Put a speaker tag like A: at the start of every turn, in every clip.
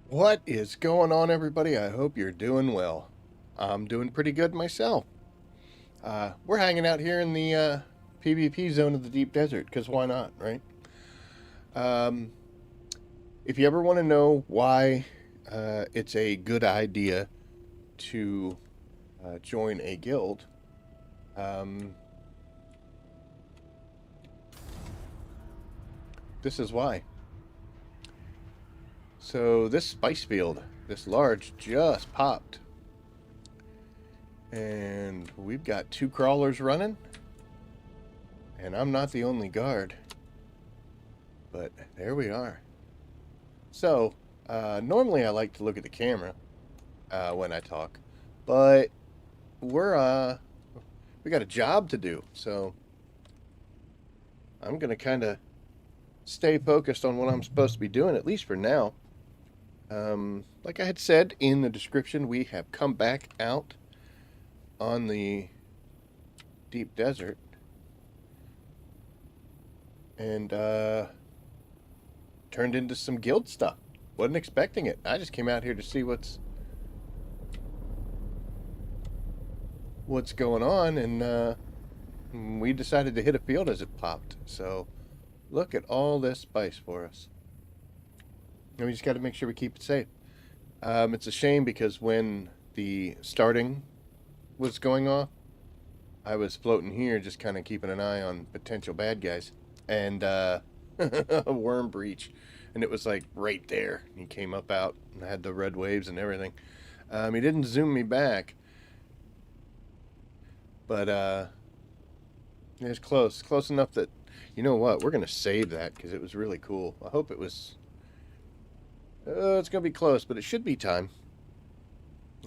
A: What is going on, everybody? I hope you're doing well. I'm doing pretty good myself. We're hanging out here in the PvP zone of the deep desert, because why not, right? Um, if you ever want to know why it's a good idea to join a guild, um, this is why. So, this spice field, this large, just popped. And we've got two crawlers running, and I'm not the only guard. But there we are. So, normally I like to look at the camera when I talk, but we're we got a job to do, so I'm gonna kind of stay focused on what I'm supposed to be doing, at least for now. Like I had said in the description, we have come back out on the deep desert and turned into some guild stuff. Wasn't expecting it. I just came out here to see what's going on, and we decided to hit a field as it popped. So look at all this spice for us. And we just got to make sure we keep it safe. It's a shame because when the starting was going off, I was floating here just kind of keeping an eye on potential bad guys. And a worm breach. And it was like right there. He came up out and had the red waves and everything. He didn't zoom me back. But it was close. Close enough that, you know what, we're going to save that because it was really cool. I hope it was... it's going to be close, but it should be time.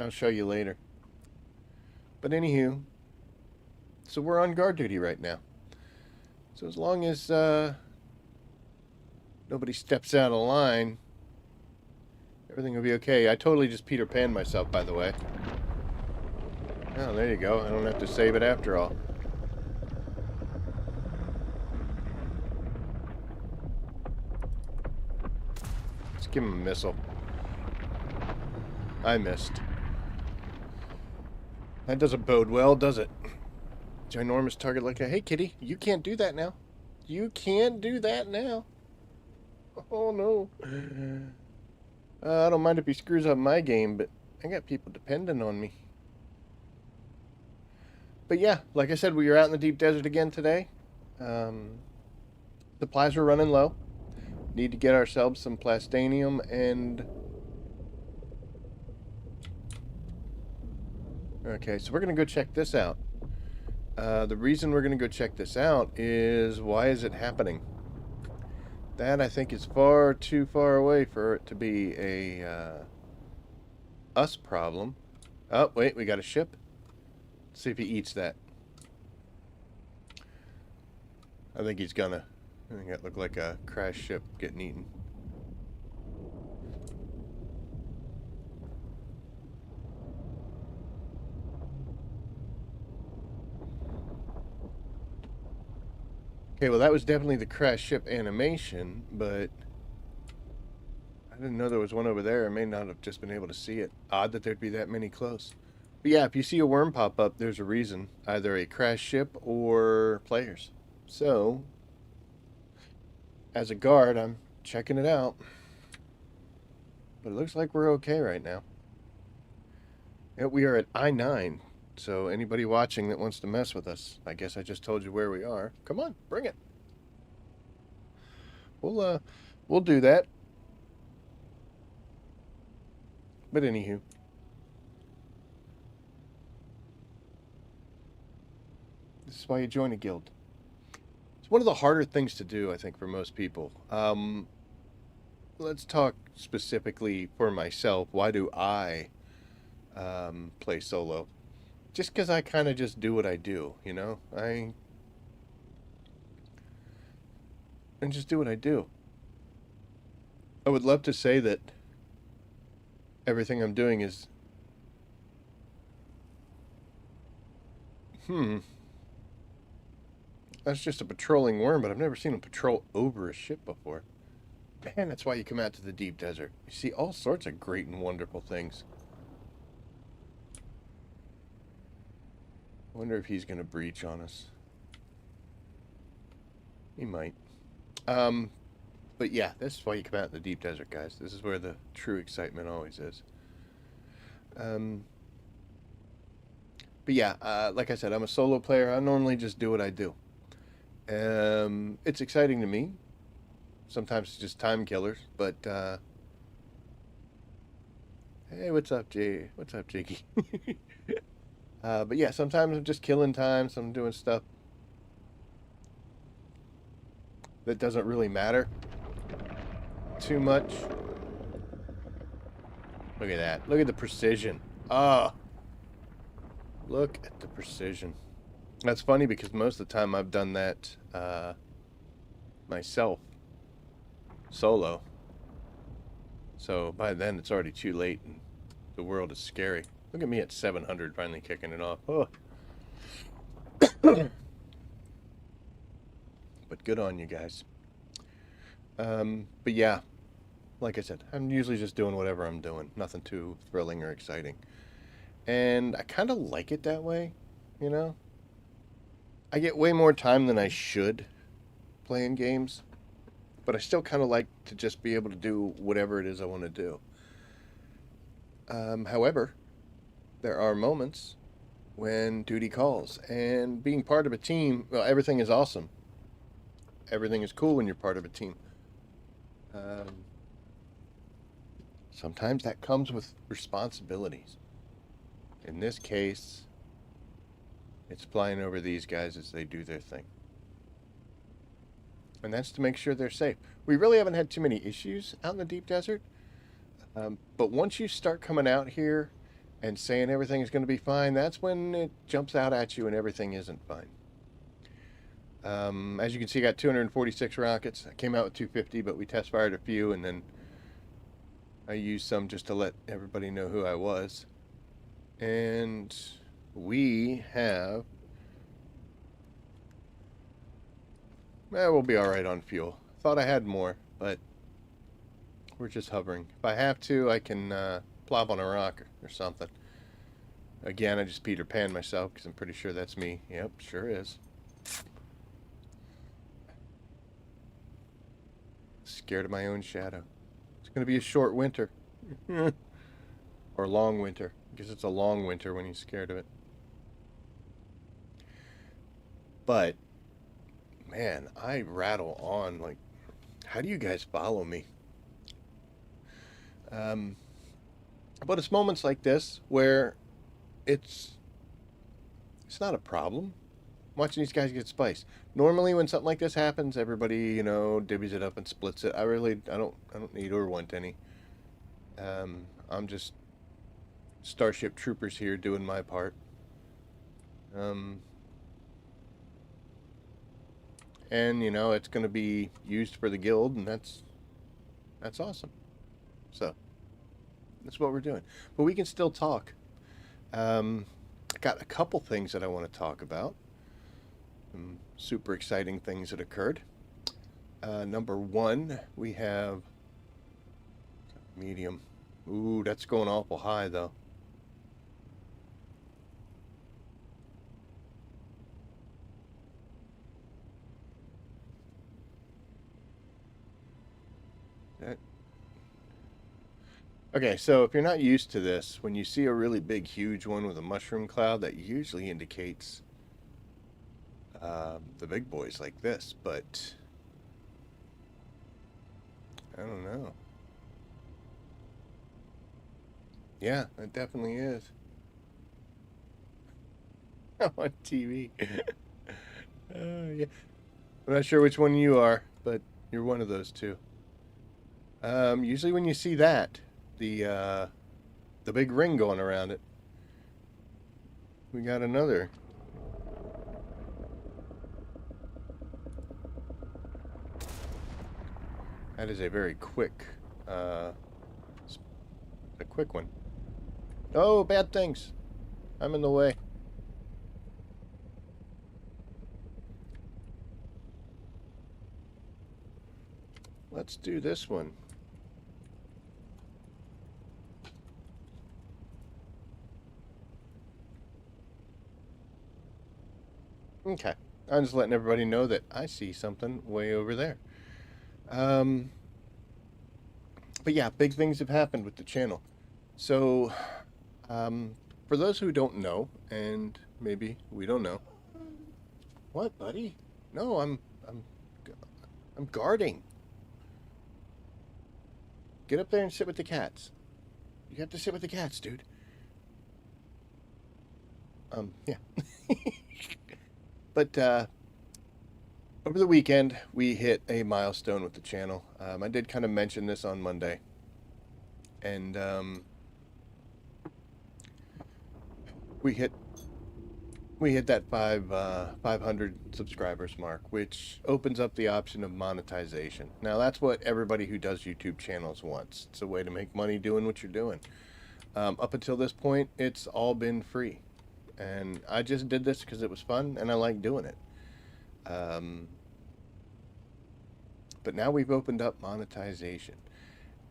A: I'll show you later. But anywho, so we're on guard duty right now. So as long as nobody steps out of line, everything will be okay. I totally just Peter Pan myself, by the way. Oh, there you go. I don't have to save it after all. Let's give him a missile. I missed. That doesn't bode well, does it? Ginormous target like a... Hey, kitty, you can't do that now. You can't do that now. Oh, no. I don't mind if he screws up my game, but I got people depending on me. But yeah, like I said, we were out in the deep desert again today. Supplies are running low. Need to get ourselves some plastanium and... Okay, so we're going to go check this out. The reason we're going to go check this out is why is it happening? That, I think, is far too far away for it to be a us problem. Oh, wait, we got a ship. Let's see if he eats that. I think he's gonna. I think that looked like a crashed ship getting eaten. Okay, well, that was definitely the crash ship animation, but I didn't know there was one over there. I may not have just been able to see it. Odd that there'd be that many close. But yeah, if you see a worm pop up, there's a reason. Either a crash ship or players. So, as a guard, I'm checking it out. But it looks like we're okay right now. Yeah, we are at I-9. So anybody watching that wants to mess with us, I guess I just told you where we are. Come on, bring it. We'll do that. But anywho. This is why you join a guild. It's one of the harder things to do, I think, for most people. Let's talk specifically for myself. Why do I play solo? Just because I kind of just do what I do, you know? I just do what I do. I would love to say that everything I'm doing is... That's just a patrolling worm, but I've never seen him patrol over a ship before. Man, that's why you come out to the deep desert. You see all sorts of great and wonderful things. I wonder if he's going to breach on us. He might. But yeah, this is why you come out in the deep desert, guys. This is where the true excitement always is. But yeah, like I said, I'm a solo player. I normally just do what I do. It's exciting to me. Sometimes it's just time killers, but hey, what's up, Jay? What's up, Jakey? But yeah, sometimes I'm just killing time. So I'm doing stuff that doesn't really matter too much. Look at that. Look at the precision. Ah, look at the precision. That's funny because most of the time I've done that myself, solo. So by then it's already too late and the world is scary. Look at me at 700 finally kicking it off. Oh. But good on you guys. But yeah, like I said, I'm usually just doing whatever I'm doing. Nothing too thrilling or exciting. And I kind of like it that way, you know? I get way more time than I should playing games, but I still kind of like to just be able to do whatever it is I want to do. However, there are moments when duty calls, and being part of a team, well, everything is awesome. Everything is cool when you're part of a team. Sometimes that comes with responsibilities. In this case, it's flying over these guys as they do their thing. And that's to make sure they're safe. We really haven't had too many issues out in the deep desert. But once you start coming out here and saying everything is going to be fine, that's when it jumps out at you and everything isn't fine. As you can see, I got 246 rockets. I came out with 250, but we test fired a few, and then I used some just to let everybody know who I was. And we have... we'll be alright on fuel. Thought I had more, but we're just hovering. If I have to, I can plop on a rock or something. Again, I just Peter Pan myself because I'm pretty sure that's me. Yep, sure is. Scared of my own shadow. It's going to be a short winter. Or long winter. I guess it's a long winter when he's scared of it. But, man, I rattle on. Like, how do you guys follow me? But it's moments like this where it's not a problem. Watching these guys get spiced. Normally, when something like this happens, everybody, you know, divvies it up and splits it. I don't need or want any. I'm just Starship Troopers here doing my part. And you know, it's going to be used for the guild, and that's awesome. So that's what we're doing. But we can still talk. I got a couple things that I want to talk about. Some super exciting things that occurred. Number one, we have medium. Ooh, that's going awful high, though. That... Okay, so if you're not used to this, when you see a really big, huge one with a mushroom cloud, that usually indicates the big boys like this, but I don't know. Yeah, it definitely is. On TV. Yeah. I'm not sure which one you are, but you're one of those two. Usually when you see that, the big ring going around it, we got another. That is a very quick, a quick one. Oh, bad things. I'm in the way. let's do this one. Okay. I'm just letting everybody know that I see something way over there. Um, but yeah, big things have happened with the channel. So, um, for those who don't know, and maybe we don't know, what, buddy? No, I'm, I'm guarding. Get up there and sit with the cats. You have to sit with the cats, dude. Yeah. But over the weekend, we hit a milestone with the channel. I did kind of mention this on Monday, and we hit we hit that 500 subscribers mark, which opens up the option of monetization. Now, that's what everybody who does YouTube channels wants. It's a way to make money doing what you're doing. Up until this point, it's all been free, and I just did this because it was fun and I like doing it. Um, but now we've opened up monetization,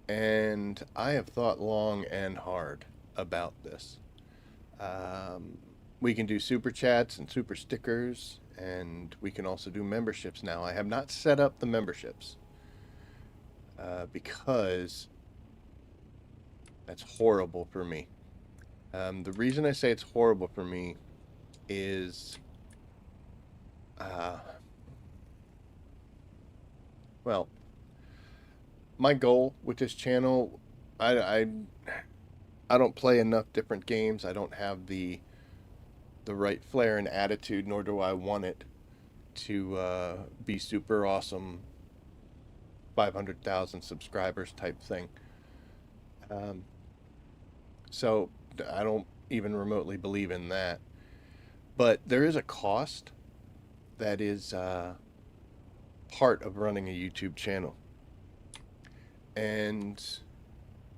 A: and I have thought long and hard about this. Um, we can do super chats and super stickers, and we can also do memberships now. I have not set up the memberships because that's horrible for me. The reason I say it's horrible for me is, uh, well, my goal with this channel, I, I, I don't play enough different games. I don't have the right flair and attitude, nor do I want it to be super awesome, 500,000 subscribers type thing. Um, so I don't even remotely believe in that. But there is a cost that is part of running a YouTube channel. And,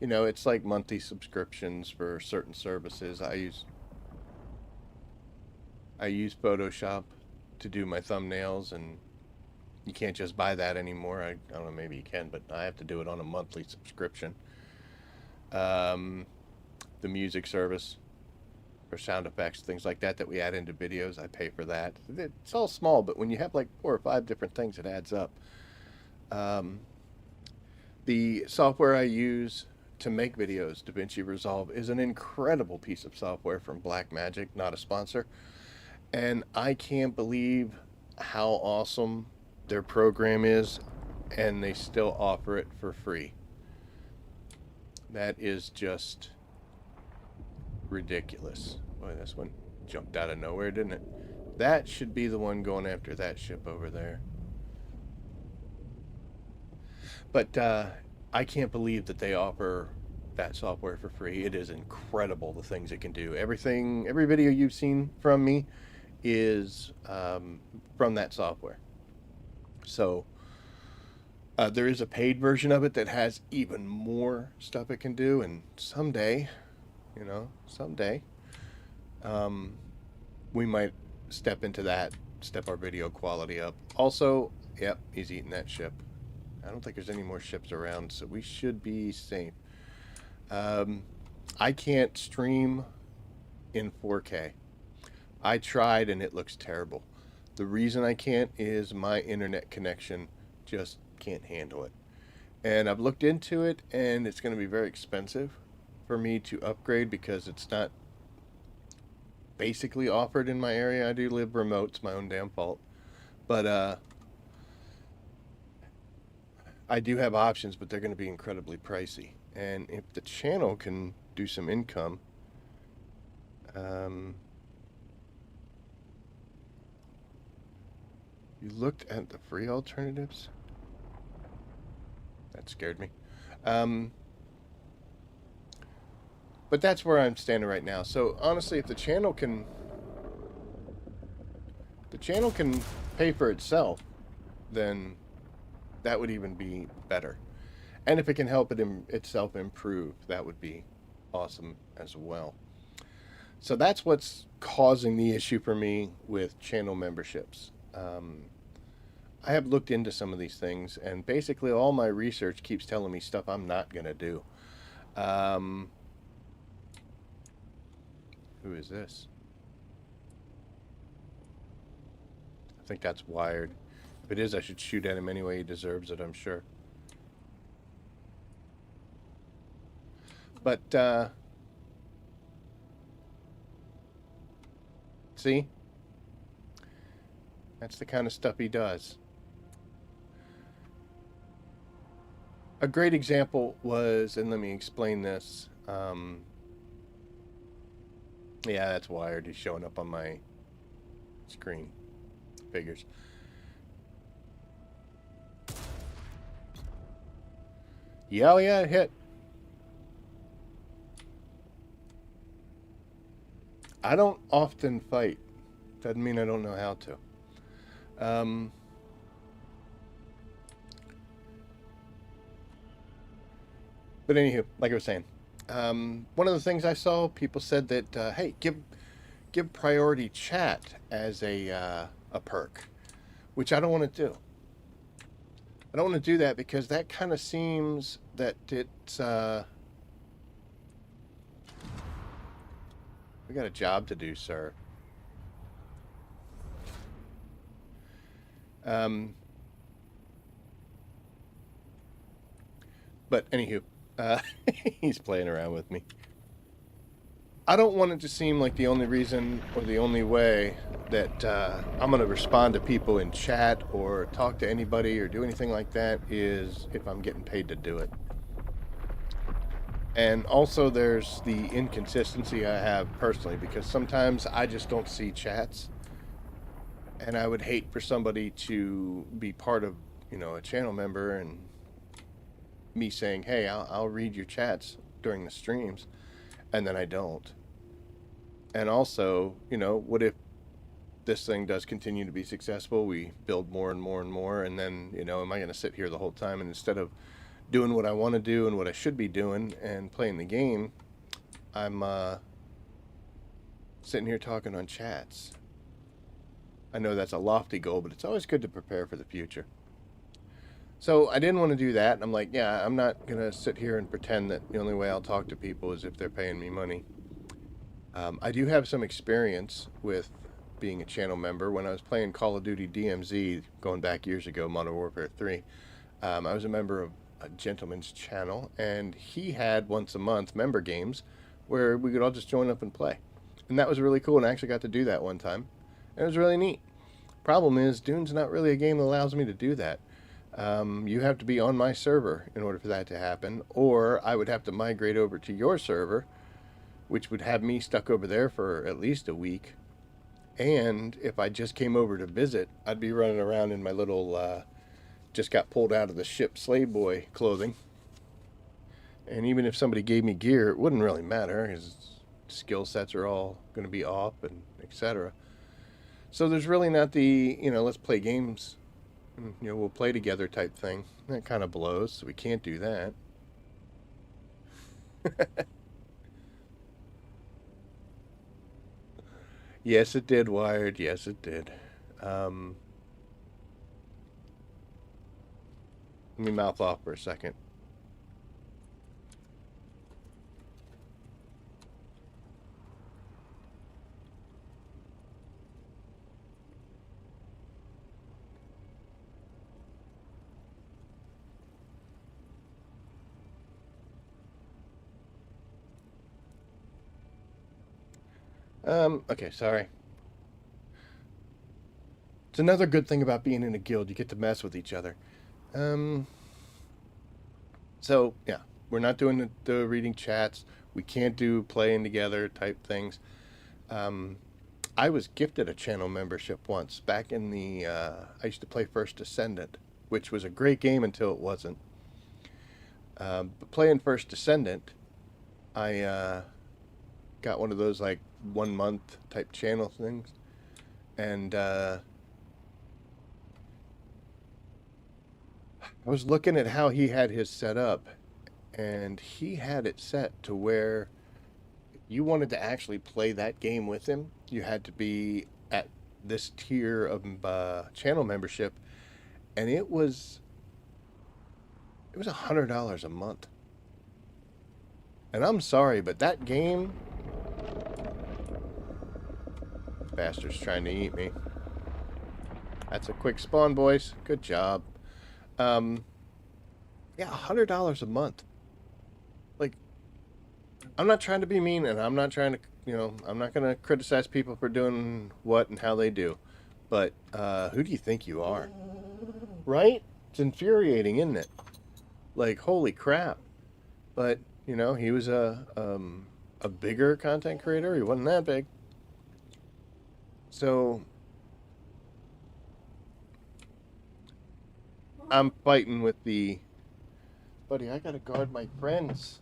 A: it's like monthly subscriptions for certain services. I use Photoshop to do my thumbnails, and you can't just buy that anymore. I don't know, maybe you can, but I have to do it on a monthly subscription. Um, the music service for sound effects, things like that we add into videos, I pay for that. It's all small, but when you have like 4 or 5 different things, it adds up. Um, the software I use to make videos, DaVinci Resolve, is an incredible piece of software from Blackmagic, not a sponsor. And I can't believe how awesome their program is, and they still offer it for free. That is just ridiculous. Boy, this one jumped out of nowhere, didn't it? That should be the one going after that ship over there. But I can't believe that they offer that software for free. It is incredible, the things it can do. Every video you've seen from me is from that software. So there is a paid version of it that has even more stuff it can do, and someday, um, we might step into that, step our video quality up. Also, yep, he's eating that ship. I don't think there's any more ships around, so we should be safe. I can't stream in 4K. I tried and it looks terrible. The reason I can't is my internet connection just can't handle it. And I've looked into it, and it's going to be very expensive for me to upgrade because it's not basically offered in my area. I do live remote, it's my own damn fault. But I do have options, but they're going to be incredibly pricey. And if the channel can do some income, you looked at the free alternatives? That scared me. But that's where I'm standing right now. So honestly, if the channel can pay for itself, then that would even be better. And if it can help itself improve, that would be awesome as well. So that's what's causing the issue for me with channel memberships. I have looked into some of these things, and basically all my research keeps telling me stuff I'm not gonna do. Um, who is this? I think that's Wired. If it is, I should shoot at him anyway. He deserves it, I'm sure. But, see? That's the kind of stuff he does. A great example was, and let me explain this. Yeah, that's Wired. He's showing up on my screen. Figures. Yeah, yeah, it hit. I don't often fight. Doesn't mean I don't know how to. Um, but anywho, like I was saying, one of the things I saw, people said that, hey, give priority chat as a perk, which I don't want to do. I don't want to do that because that kind of seems that it's we got a job to do, sir. Um, but anywho, uh, he's playing around with me. I don't want it to seem like the only reason or the only way that I'm going to respond to people in chat or talk to anybody or do anything like that is if I'm getting paid to do it. And also, there's the inconsistency I have personally because sometimes I just don't see chats, and I would hate for somebody to be part of, a channel member and me saying, "Hey, I'll read your chats during the streams," and then I don't. And also, what if this thing does continue to be successful? We build more and more and more, and then, am I going to sit here the whole time and instead of doing what I want to do and what I should be doing and playing the game, I'm sitting here talking on chats. I know that's a lofty goal, but it's always good to prepare for the future. So I didn't want to do that. I'm like, yeah, I'm not going to sit here and pretend that the only way I'll talk to people is if they're paying me money. I do have some experience with being a channel member. When I was playing Call of Duty DMZ, going back years ago, Modern Warfare 3, I was a member of a gentleman's channel, and he had once a month member games where we could all just join up and play. And that was really cool, and I actually got to do that one time. And it was really neat. Problem is, Dune's not really a game that allows me to do that. You have to be on my server in order for that to happen, or I would have to migrate over to your server, which would have me stuck over there for at least a week. And if I just came over to visit, I'd be running around in my little, just got pulled out of the ship slave boy clothing. And even if somebody gave me gear, it wouldn't really matter because skill sets are all going to be off and etc. So there's really not the, let's play games, and, we'll play together type thing. That kind of blows, so we can't do that. Yes, it did, Wired. Yes, it did. Um, Let me mouth off for a second. Okay, sorry. It's another good thing about being in a guild. You get to mess with each other. Um, so, yeah, we're not doing the reading chats. We can't do playing together type things. Um, I was gifted a channel membership once back in the. I used to play First Descendant, which was a great game until it wasn't. But playing First Descendant, I got one of those like 1 month type channel things, and I was looking at how he had his set up, and he had it set to where you wanted to actually play that game with him, you had to be at this tier of channel membership, and it was $100 a month. And I'm sorry, but that game, bastard's trying to eat me. That's a quick spawn, boys. Good job. Um, yeah, $100 a month. Like, I'm not trying to be mean, and I'm not trying to, I'm not going to criticize people for doing what and how they do. But who do you think you are? Right? It's infuriating, isn't it? Like, holy crap. But, he was a bigger content creator. He wasn't that big. So, I'm fighting with the... Buddy, I got to guard my friends.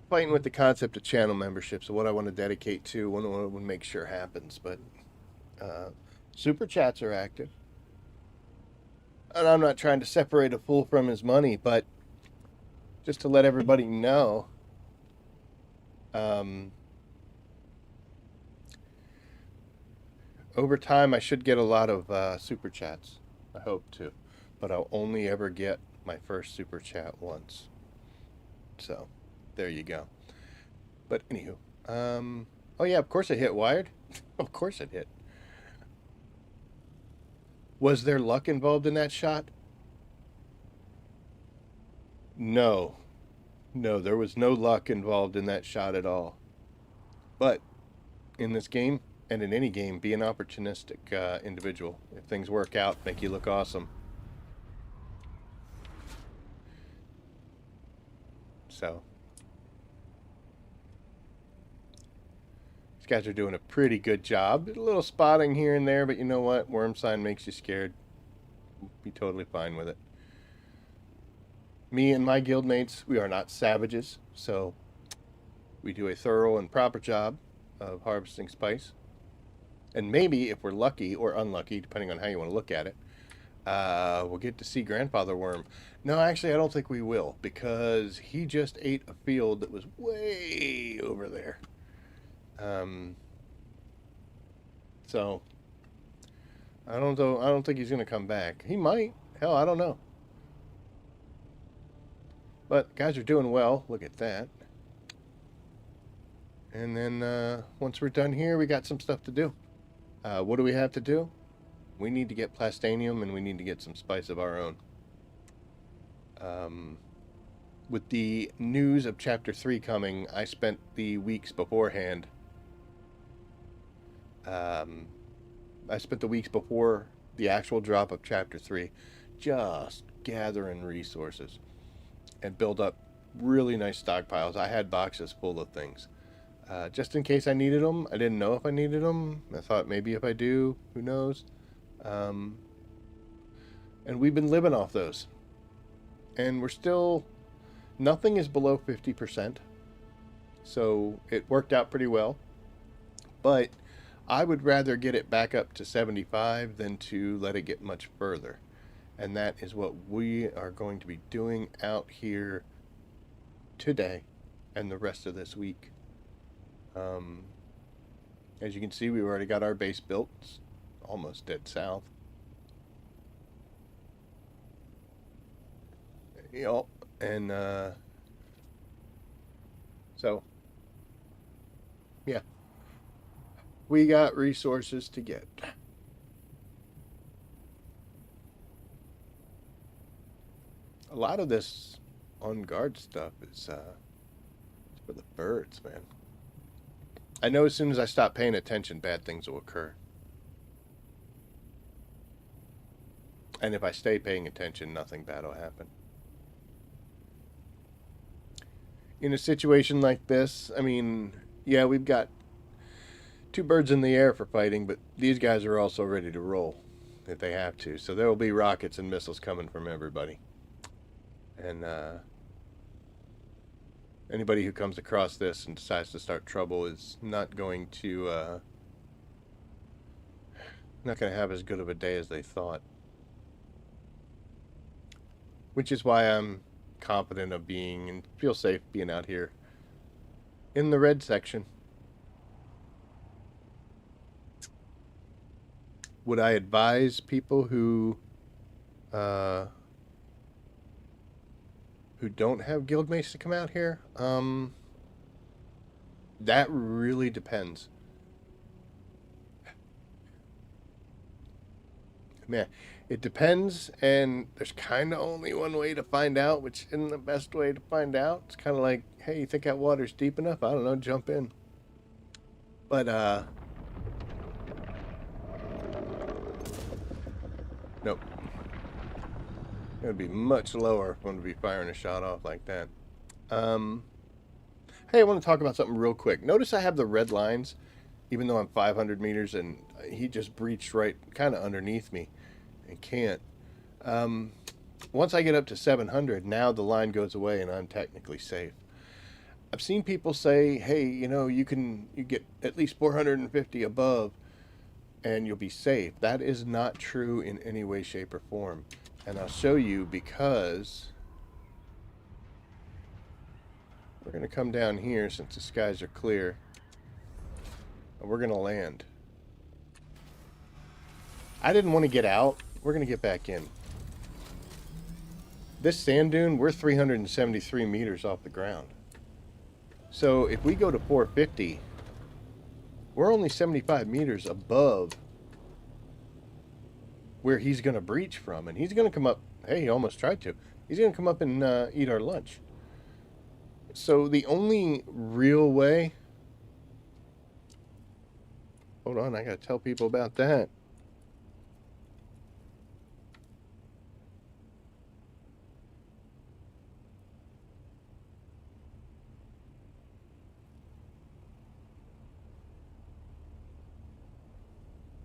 A: Fighting with the concept of channel membership. So what I want to dedicate to, what I want to make sure happens. But super chats are active. And I'm not trying to separate a fool from his money, but just to let everybody know, over time I should get a lot of super chats. I hope to. But I'll only ever get my first super chat once. So, there you go. But anywho, oh yeah, of course it hit wired. Of course it hit. Was there luck involved in that shot? No. No, there was no luck involved in that shot at all. But in this game, and in any game, be an opportunistic individual. If things work out, make you look awesome. So, these guys are doing a pretty good job. A little spotting here and there, but you know what? Worm sign makes you scared. Be totally fine with it. Me and my guildmates, we are not savages, so we do a thorough and proper job of harvesting spice. And maybe, if we're lucky or unlucky, depending on how you want to look at it, we'll get to see Grandfather Worm. No, actually, I don't think we will, because he just ate a field that was way over there. So, I don't think he's going to come back. He might. Hell, I don't know. But guys are doing well. Look at that. And then once we're done here, we got some stuff to do. What do we have to do? We need to get plastanium, and we need to get some spice of our own. With the news of Chapter 3 coming, I spent the weeks beforehand. I spent the weeks before the actual drop of Chapter 3 just gathering resources and build up really nice stockpiles. I had boxes full of things. Just in case I needed them. I didn't know if I needed them. I thought maybe if I do, who knows. And we've been living off those. And we're still... Nothing is below 50%. So it worked out pretty well. But I would rather get it back up to 75 than to let it get much further. And that is what we are going to be doing out here today and the rest of this week. As you can see, we've already got our base built. It's almost dead south. And so, yeah. We got resources to get. A lot of this on guard stuff is for the birds, man. I know as soon as I stop paying attention, bad things will occur. And if I stay paying attention, nothing bad will happen. In a situation like this, I mean, yeah, we've got two birds in the air for fighting, but these guys are also ready to roll if they have to. So there will be rockets and missiles coming from everybody. And anybody who comes across this and decides to start trouble is not going to have as good of a day as they thought. Which is why I'm confident of being and feel safe being out here in the red section. Would I advise people who uh, who don't have guild mates to come out here. That really depends. Man, it depends, and there's kind of only one way to find out, which isn't the best way to find out. It's kind of like, hey, you think that water's deep enough? I don't know, jump in. But, nope. It would be much lower if I'm going to be firing a shot off like that. Um, hey, I want to talk about something real quick. Notice I have the red lines, even though I'm 500 meters, and he just breached right kind of underneath me and can't. Um, Once I get up to 700, now the line goes away and I'm technically safe. I've seen people say, hey, you get at least 450 above and you'll be safe. That is not true in any way, shape, or form. And I'll show you because we're going to come down here since the skies are clear. And we're going to land. I didn't want to get out. We're going to get back in. This sand dune, we're 373 meters off the ground. So if we go to 450, we're only 75 meters above where he's going to breach from. And he's going to come up. Hey, he almost tried to. He's going to come up and eat our lunch. So the only real way... Hold on, I got to tell people about that.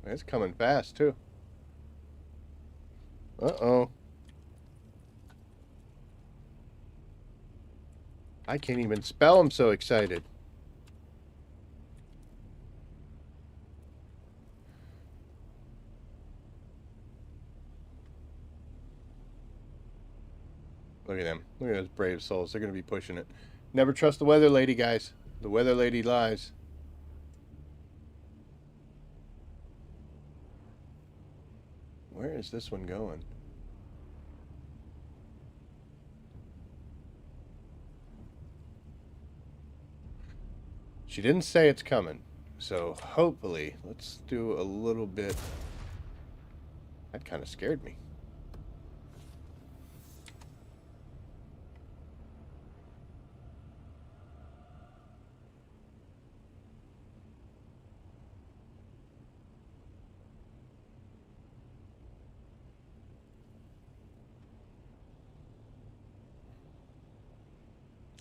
A: It's coming fast, too. Uh-oh. I can't even spell, I'm so excited. Look at them. Look at those brave souls. They're going to be pushing it. Never trust the weather lady, guys. The weather lady lies. Where is this one going? She didn't say it's coming. So hopefully, let's do a little bit. That kind of scared me.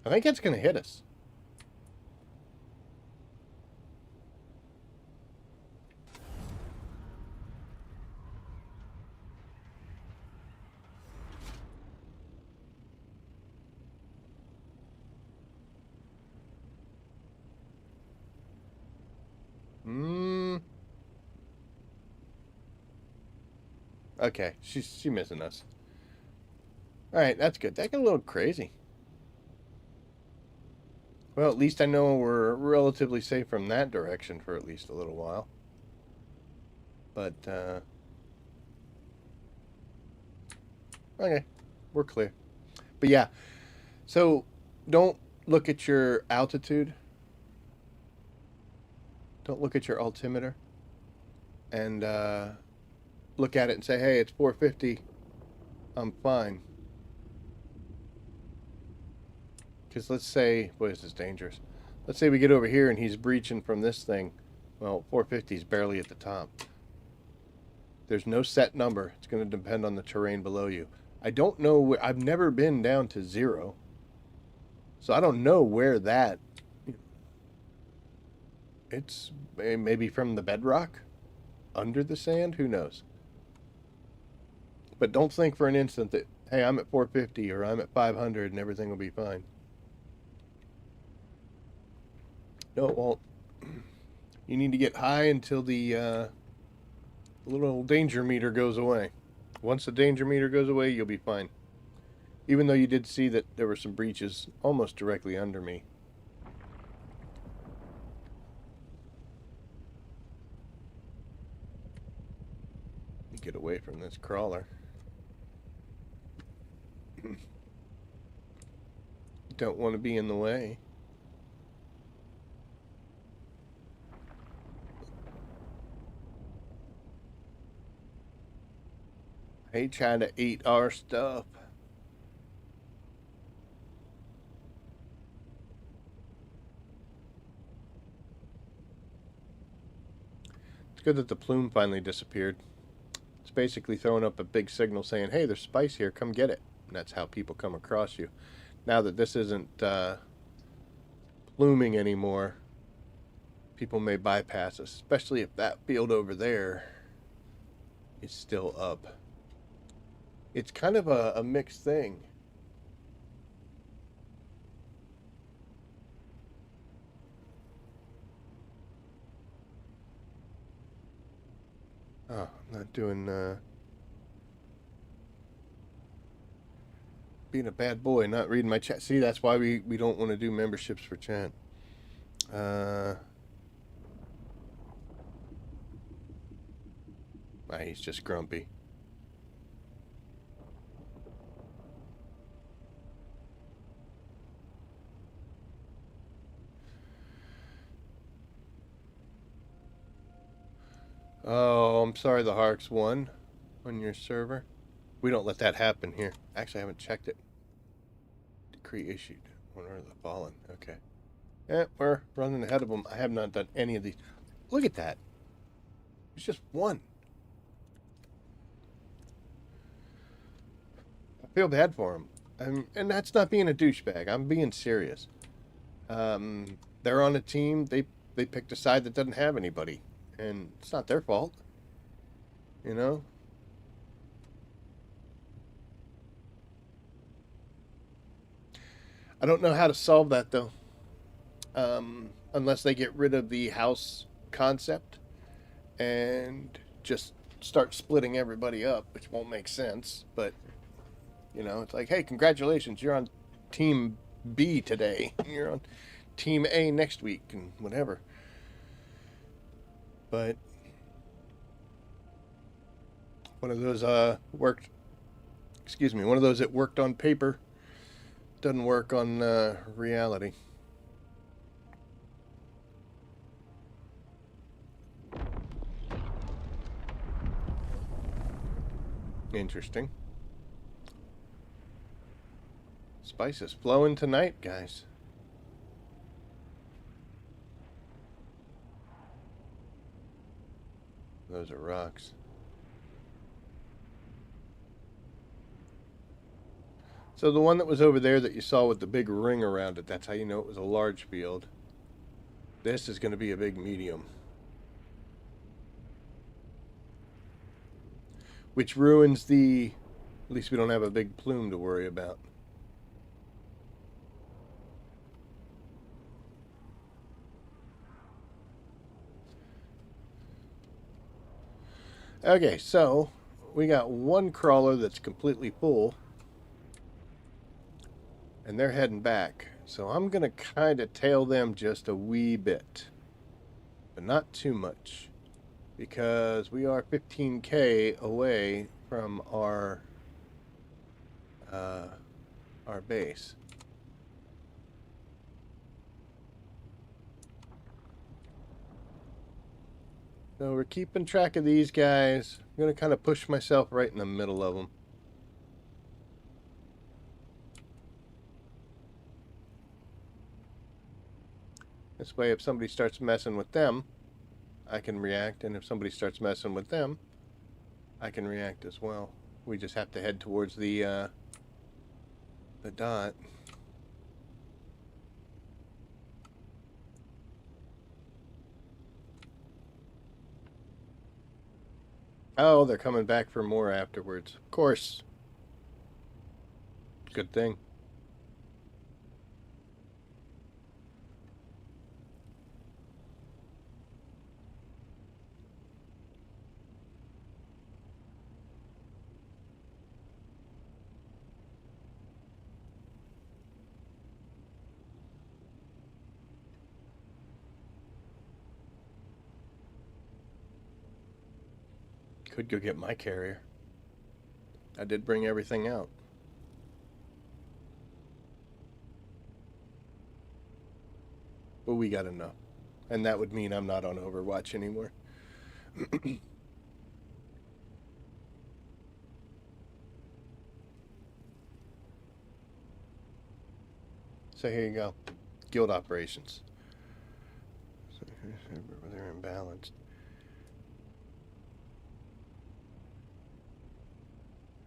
A: I think it's going to hit us. Okay, she's missing us. All right, that's good. That got a little crazy. Well, at least I know we're relatively safe from that direction for at least a little while. But, okay, we're clear. But yeah, so don't look at your altitude. Don't look at your altimeter. And, look at it and say, hey, it's 450. I'm fine. Because let's say, boy, this is dangerous. Let's say we get over here and he's breaching from this thing. Well, 450 is barely at the top. There's no set number. It's going to depend on the terrain below you. I don't know where... I've never been down to 0. So I don't know where that... It's maybe from the bedrock? Under the sand? Who knows? But don't think for an instant that, hey, I'm at 450 or I'm at 500 and everything will be fine. No, it won't. You need to get high until the little danger meter goes away. Once the danger meter goes away, you'll be fine. Even though you did see that there were some breaches almost directly under me. Get away from this crawler. Don't want to be in the way. They trying to eat our stuff. It's good that the plume finally disappeared. It's basically throwing up a big signal saying, hey, there's spice here, come get it. And that's how people come across you. Now that this isn't pluming anymore, people may bypass us, especially if that field over there is still up. It's kind of a mixed thing. Oh, I'm not doing being a bad boy, not reading my chat. See, that's why we don't want to do memberships for chat. He's just grumpy. Oh, I'm sorry the Harks won on your server. We don't let that happen here. Actually, I haven't checked it. Decree issued. One of the fallen. Okay. Yeah, we're running ahead of them. I have not done any of these. Look at that. It's just one. I feel bad for him. And that's not being a douchebag. I'm being serious. They're on a team. They picked a side that doesn't have anybody. And it's not their fault. You know? I don't know how to solve that, though. Unless they get rid of the house concept and just start splitting everybody up, which won't make sense. But, you know, it's like, hey, congratulations, you're on Team B today. You're on Team A next week and whatever. But one of those worked, excuse me, one of those that worked on paper doesn't work on reality. Interesting. Spice is flowing tonight, guys. Those are rocks. So the one that was over there that you saw with the big ring around it, that's how you know it was a large field. This is going to be a big medium. Which ruins the... At least we don't have a big plume to worry about. Okay, so we got one crawler that's completely full. And they're heading back. So I'm going to kind of tail them just a wee bit. But not too much. Because we are 15k away from our base. So we're keeping track of these guys. I'm going to kind of push myself right in the middle of them. This way, if somebody starts messing with them, I can react. And if somebody starts messing with them, I can react as well. We just have to head towards the dot. Oh, they're coming back for more afterwards. Of course. Good thing. Could go get my carrier. I did bring everything out. but we got enough. And that would mean I'm not on Overwatch anymore. So here you go. Guild operations. So they're imbalanced.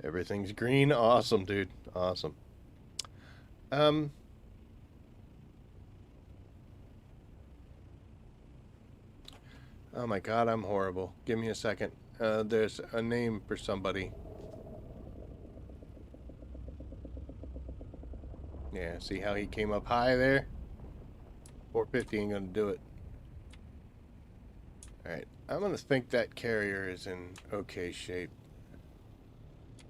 A: Everything's green. Awesome, dude. Awesome. Um, oh my god, I'm horrible. Give me a second. There's a name for somebody. Yeah, see how he came up high there? 450 ain't gonna do it. Alright, I'm gonna think that carrier is in okay shape.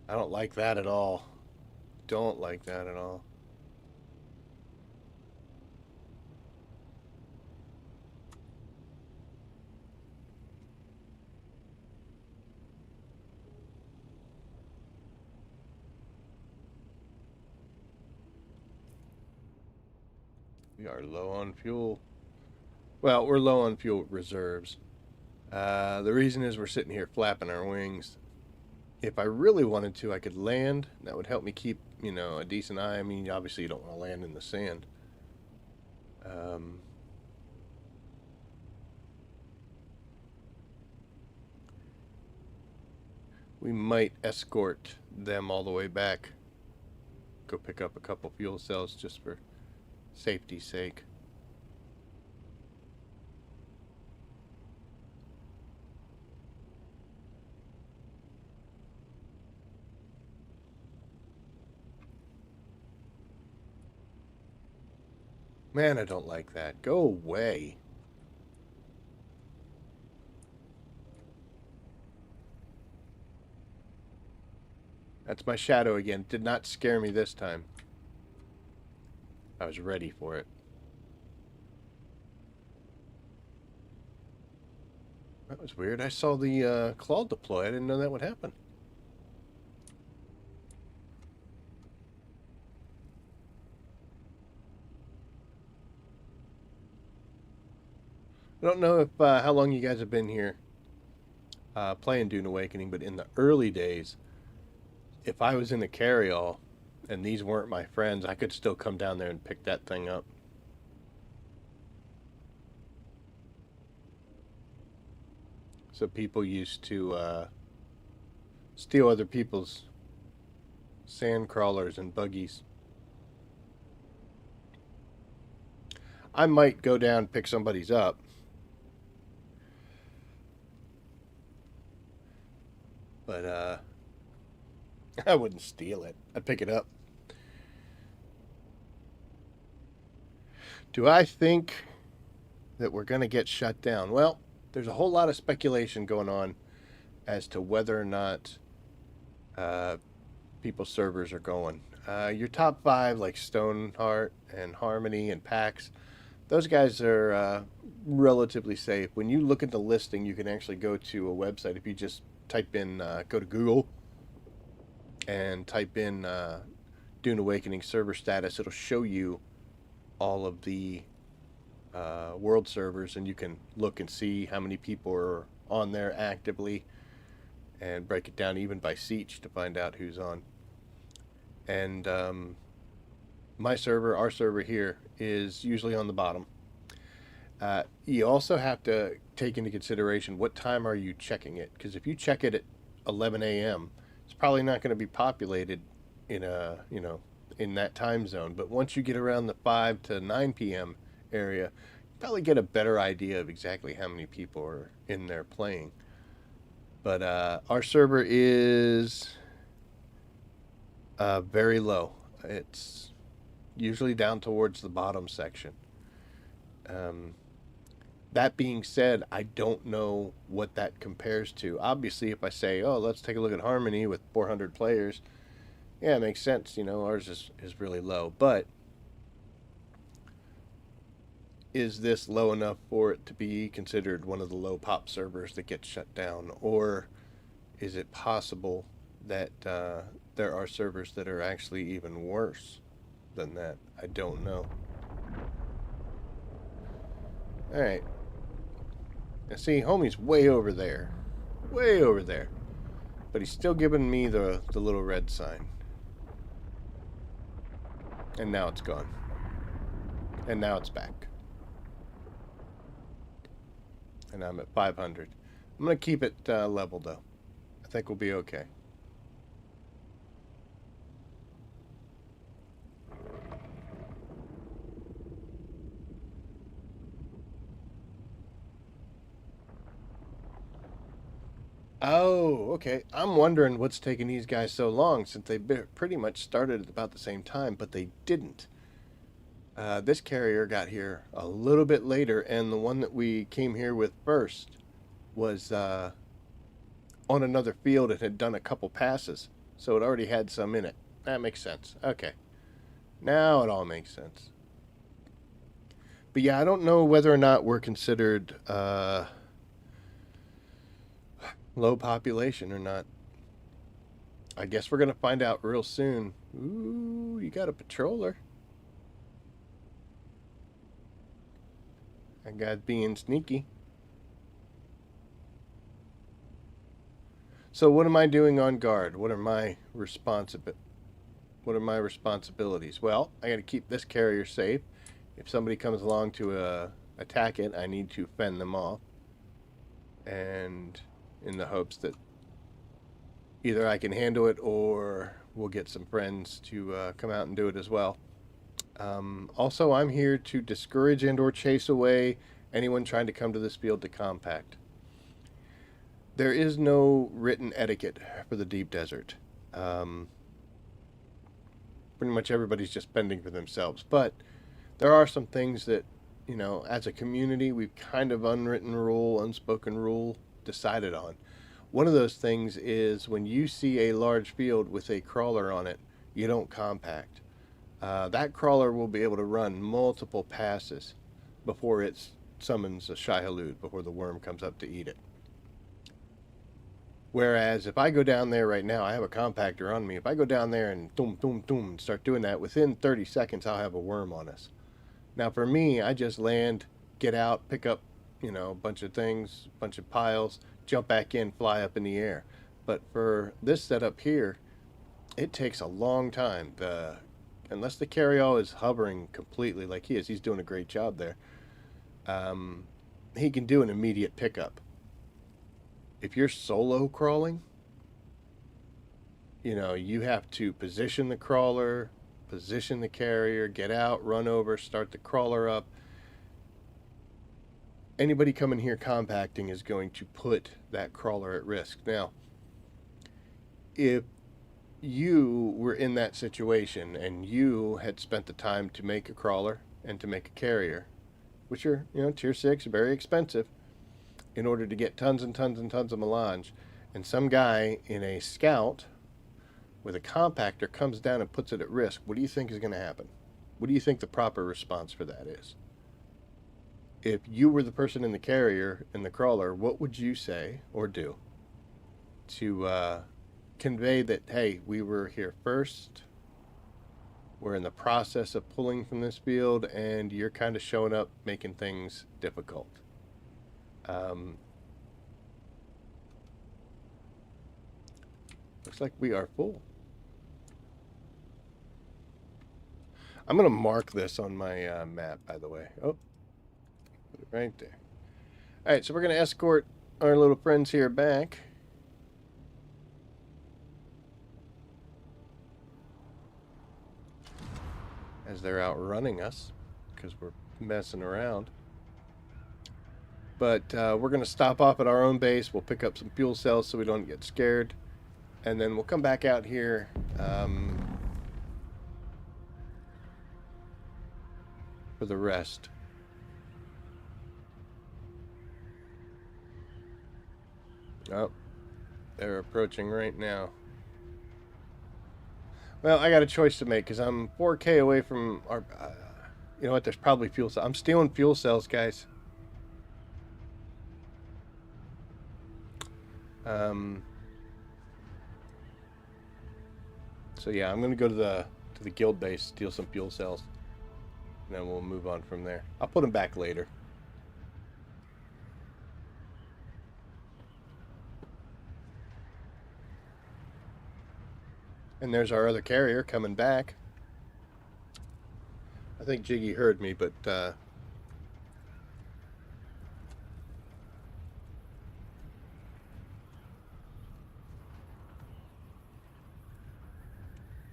A: I don't like that at all. Don't like that at all. We are low on fuel. Well, we're low on fuel reserves. The reason is we're sitting here flapping our wings. If I really wanted to, I could land. That would help me keep, a decent eye. I mean, obviously you don't want to land in the sand. We might escort them all the way back. Go pick up a couple fuel cells just for safety's sake. Man, I don't like that. Go away. That's my shadow again. Did not scare me this time. I was ready for it. That was weird. I saw the claw deploy. I didn't know that would happen. I don't know if how long you guys have been here playing Dune Awakening, but in the early days, if I was in the carryall and these weren't my friends, I could still come down there and pick that thing up. So people used to steal other people's sand crawlers and buggies. I might go down and pick somebody's up. But I wouldn't steal it. I'd pick it up. Do I think that we're going to get shut down? Well, there's a whole lot of speculation going on as to whether or not people's servers are going. Your top five, like Stoneheart and Harmony and PAX, those guys are relatively safe. When you look at the listing, you can actually go to a website. If you just type in, go to Google and type in Dune Awakening server status, it'll show you all of the world servers, and you can look and see how many people are on there actively and break it down even by siege to find out who's on. And my server, our server here, is usually on the bottom. You also have to take into consideration what time are you checking it, because if you check it at 11 a.m., it's probably not going to be populated in in that time zone. But once you get around the 5 to 9 p.m. area, you probably get a better idea of exactly how many people are in there playing. But our server is very low. It's usually down towards the bottom section. That being said, I don't know what that compares to. Obviously, if I say, oh, let's take a look at Harmony with 400 players, yeah, it makes sense. Ours is really low. But is this low enough for it to be considered one of the low pop servers that gets shut down? Or is it possible that there are servers that are actually even worse than that? I don't know. Alright. Now see, homie's way over there. Way over there. But he's still giving me the little red sign. And now it's gone. And now it's back. And I'm at 500. I'm going to keep it level, though. I think we'll be okay. Oh, okay. I'm wondering what's taking these guys so long since they pretty much started at about the same time, but they didn't. This carrier got here a little bit later, and the one that we came here with first was on another field. It had done a couple passes, so it already had some in it. That makes sense. Okay. Now it all makes sense. But yeah, I don't know whether or not we're considered low population or not. I guess we're going to find out real soon. Ooh, you got a patroller. That guy's being sneaky. So what am I doing on guard? What are my responsibilities? Well, I got to keep this carrier safe. If somebody comes along to attack it, I need to fend them off. And in the hopes that either I can handle it or we'll get some friends to come out and do it as well. Also, I'm here to discourage and or chase away anyone trying to come to this field to compact. There is no written etiquette for the deep desert. Pretty much everybody's just fending for themselves. But there are some things that, you know, as a community, we've kind of unwritten rule, unspoken rule, decided on. One of those things is when you see a large field with a crawler on it, you don't compact. That crawler will be able to run multiple passes before it summons a Shai-Hulud, before the worm comes up to eat it. Whereas if I go down there right now, I have a compactor on me. If I go down there and and start doing that, within 30 seconds I'll have a worm on us. Now for me, I just land, get out, pick up, you know, a bunch of things, a bunch of piles, jump back in, fly up in the air. But for this setup here, it takes a long time. Unless the carry-all is hovering completely like he is, he's doing a great job there. He can do an immediate pickup. If you're solo crawling, you know, you have to position the crawler, position the carrier, get out, run over, start the crawler up. Anybody coming here compacting is going to put that crawler at risk. Now, if you were in that situation and you had spent the time to make a crawler and to make a carrier, which are, you know, tier 6, very expensive, in order to get tons and tons and tons of melange, and some guy in a scout with a compactor comes down and puts it at risk, what do you think is going to happen? What do you think the proper response for that is? If you were the person in the carrier, in the crawler, what would you say or do to convey that, hey, we were here first, we're in the process of pulling from this field, and you're kind of showing up making things difficult? Looks like we are full. I'm going to mark this on my map, by the way. Oh, put it right there. All right, so we're going to escort our little friends here back. As they're outrunning us, because we're messing around. But we're going to stop off at our own base. We'll pick up some fuel cells so we don't get scared. And then we'll come back out here. For the rest. Oh, they're approaching right now. Well, I got a choice to make because I'm 4K away from our... you know what? There's probably fuel cells. I'm stealing fuel cells, guys. So yeah, I'm gonna go to the guild base, steal some fuel cells, and then we'll move on from there. I'll put them back later. And there's our other carrier coming back. I think Jiggy heard me, but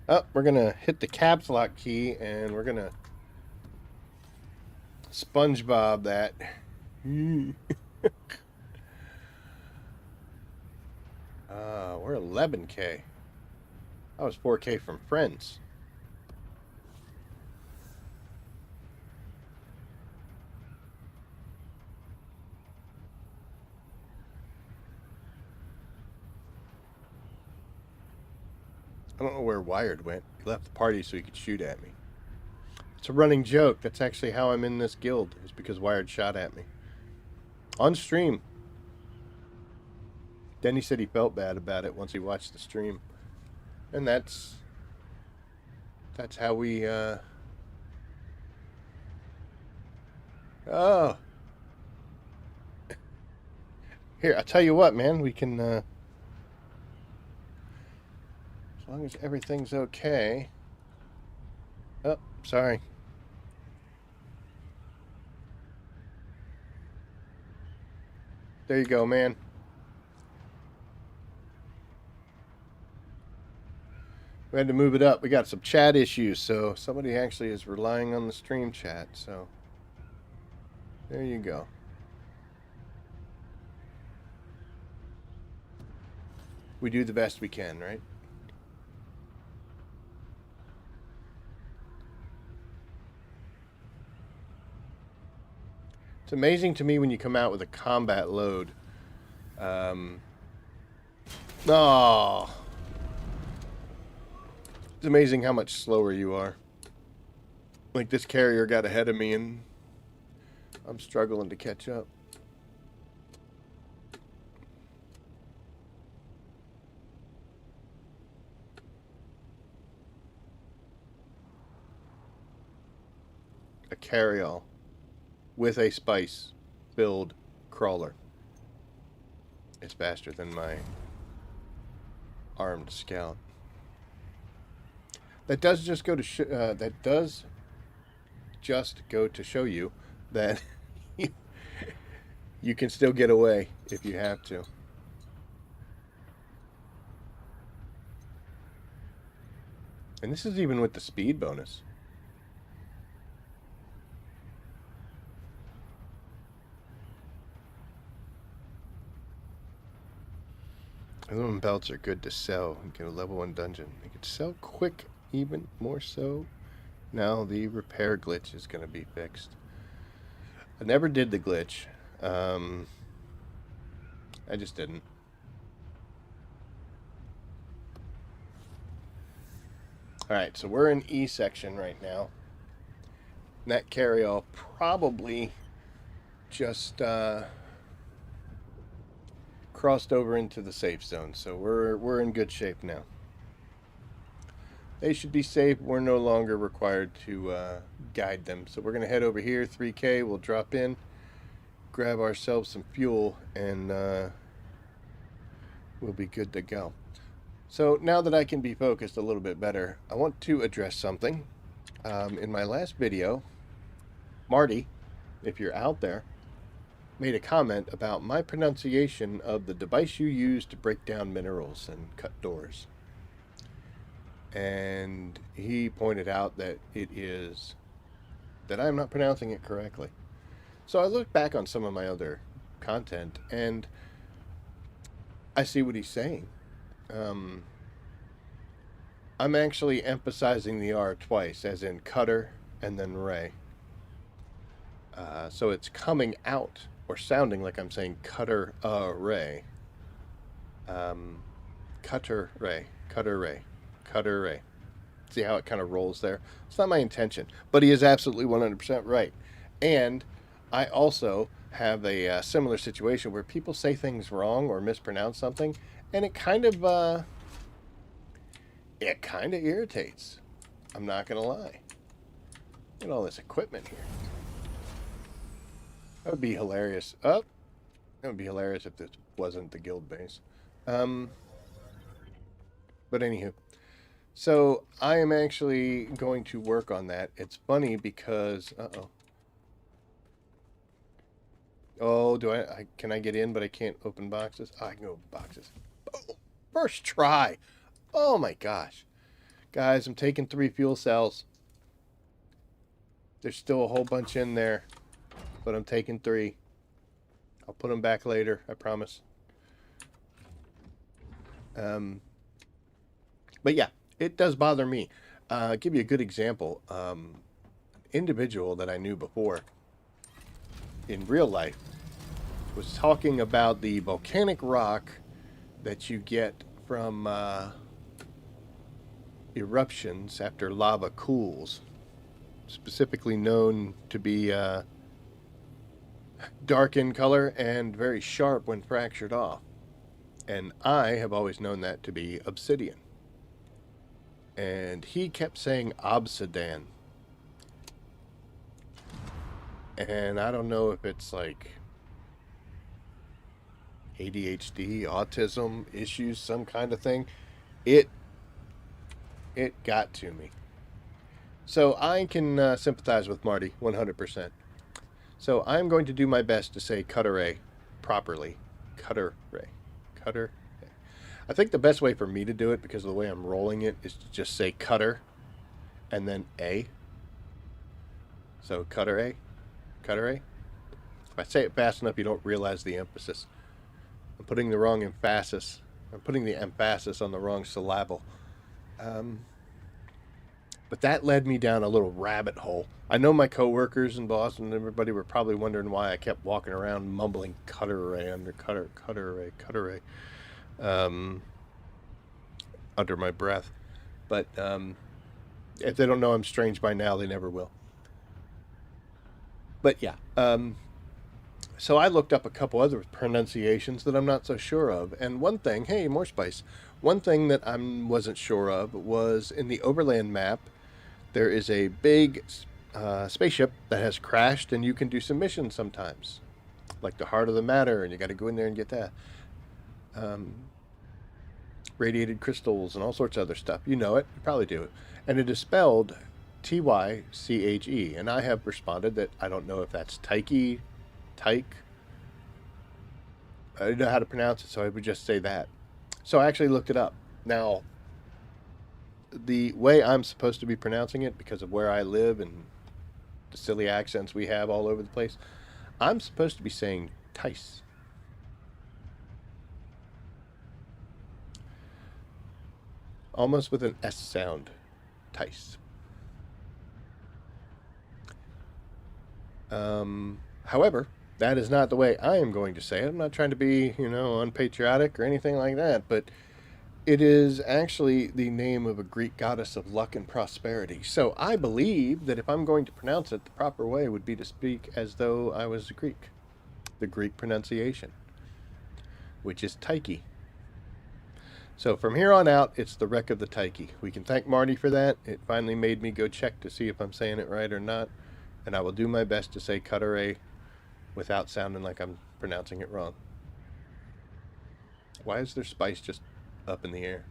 A: oh, we're gonna hit the caps lock key and we're gonna SpongeBob that. We're 11K. I was 4K from Friends. I don't know where Wired went. He left the party so he could shoot at me. It's a running joke. That's actually how I'm in this guild. It's because Wired shot at me. On stream. Then he said he felt bad about it once he watched the stream. And that's how we oh. Here, I'll tell you what, man, we can as long as everything's okay. Oh, sorry. There you go, man. We had to move it up. We got some chat issues, so somebody actually is relying on the stream chat, so there you go. We do the best we can, right? It's amazing to me when you come out with a combat load. Oh. It's amazing how much slower you are. Like this carrier got ahead of me and I'm struggling to catch up. A carryall with a spice build crawler. It's faster than my armed scout. That does just go to show you that you can still get away if you have to. And this is even with the speed bonus. Aluminum belts are good to sell. You get a level 1 dungeon. They could sell quick, even more so. Now the repair glitch is going to be fixed. I never did the glitch. I just didn't. Alright, so we're in E section right now. And that carryall probably just crossed over into the safe zone, so we're in good shape now. They should be safe. We're no longer required to guide them, so we're gonna head over here. 3K. We'll drop in, grab ourselves some fuel, and we'll be good to go. So now that I can be focused a little bit better, I want to address something. In my last video, Marty, if you're out there, made a comment about my pronunciation of the device you use to break down minerals and cut doors. And he pointed out that I'm not pronouncing it correctly. So I looked back on some of my other content and I see what he's saying. I'm actually emphasizing the R twice, as in cutter and then ray. So it's coming out or sounding like I'm saying cutter ray. Cutter ray, cutter ray, cutter ray. See how it kind of rolls there? It's not my intention, but he is absolutely 100% right. And I also have a similar situation where people say things wrong or mispronounce something, and it kind of irritates. I'm not gonna lie. Look at all this equipment here. That would be hilarious. Oh, that would be hilarious if this wasn't the guild base. But anywho, So I am actually going to work on that. It's funny because oh, can I get in but I can't open boxes? Oh, I can open boxes. Oh, first try. Oh my gosh. Guys, I'm taking 3 fuel cells. There's still a whole bunch in there, but I'm taking 3. I'll put them back later, I promise. But yeah, it does bother me. I'll give you a good example. Individual that I knew before in real life was talking about the volcanic rock that you get from eruptions after lava cools, specifically known to be dark in color and very sharp when fractured off. And I have always known that to be obsidian. And he kept saying obsidian. And I don't know if it's like ADHD, autism issues, some kind of thing. It got to me. So I can sympathize with Marty 100%. So I'm going to do my best to say cutter properly. Cutter. I think the best way for me to do it, because of the way I'm rolling it, is to just say cutter and then A. So cutter A. If I say it fast enough, you don't realize the emphasis. I'm putting the wrong emphasis. I'm putting the emphasis on the wrong syllable. But that led me down a little rabbit hole. I know my coworkers and boss and everybody were probably wondering why I kept walking around mumbling cutter array under cutter array under my breath. But if they don't know I'm strange by now, they never will. But yeah, so I looked up a couple other pronunciations that I'm not so sure of. And one thing, hey, more spice. One thing that I wasn't sure of was in the overland map, there is a big spaceship that has crashed, and you can do some missions sometimes, like the Heart of the Matter, and you got to go in there and get that. Radiated crystals and all sorts of other stuff. You know it. You probably do it. And it is spelled Tyche, and I have responded that I don't know if that's Tyche. I didn't know how to pronounce it, so I would just say that. So I actually looked it up. Now, the way I'm supposed to be pronouncing it, because of where I live and the silly accents we have all over the place, I'm supposed to be saying Tice. Almost with an S sound. Tice. However, that is not the way I am going to say it. I'm not trying to be, unpatriotic or anything like that, but it is actually the name of a Greek goddess of luck and prosperity. So I believe that if I'm going to pronounce it, the proper way would be to speak as though I was a Greek. The Greek pronunciation, which is Tyche. So from here on out, it's the wreck of the Tyche. We can thank Marty for that. It finally made me go check to see if I'm saying it right or not. And I will do my best to say cutter without sounding like I'm pronouncing it wrong. Why is there spice just up in the air?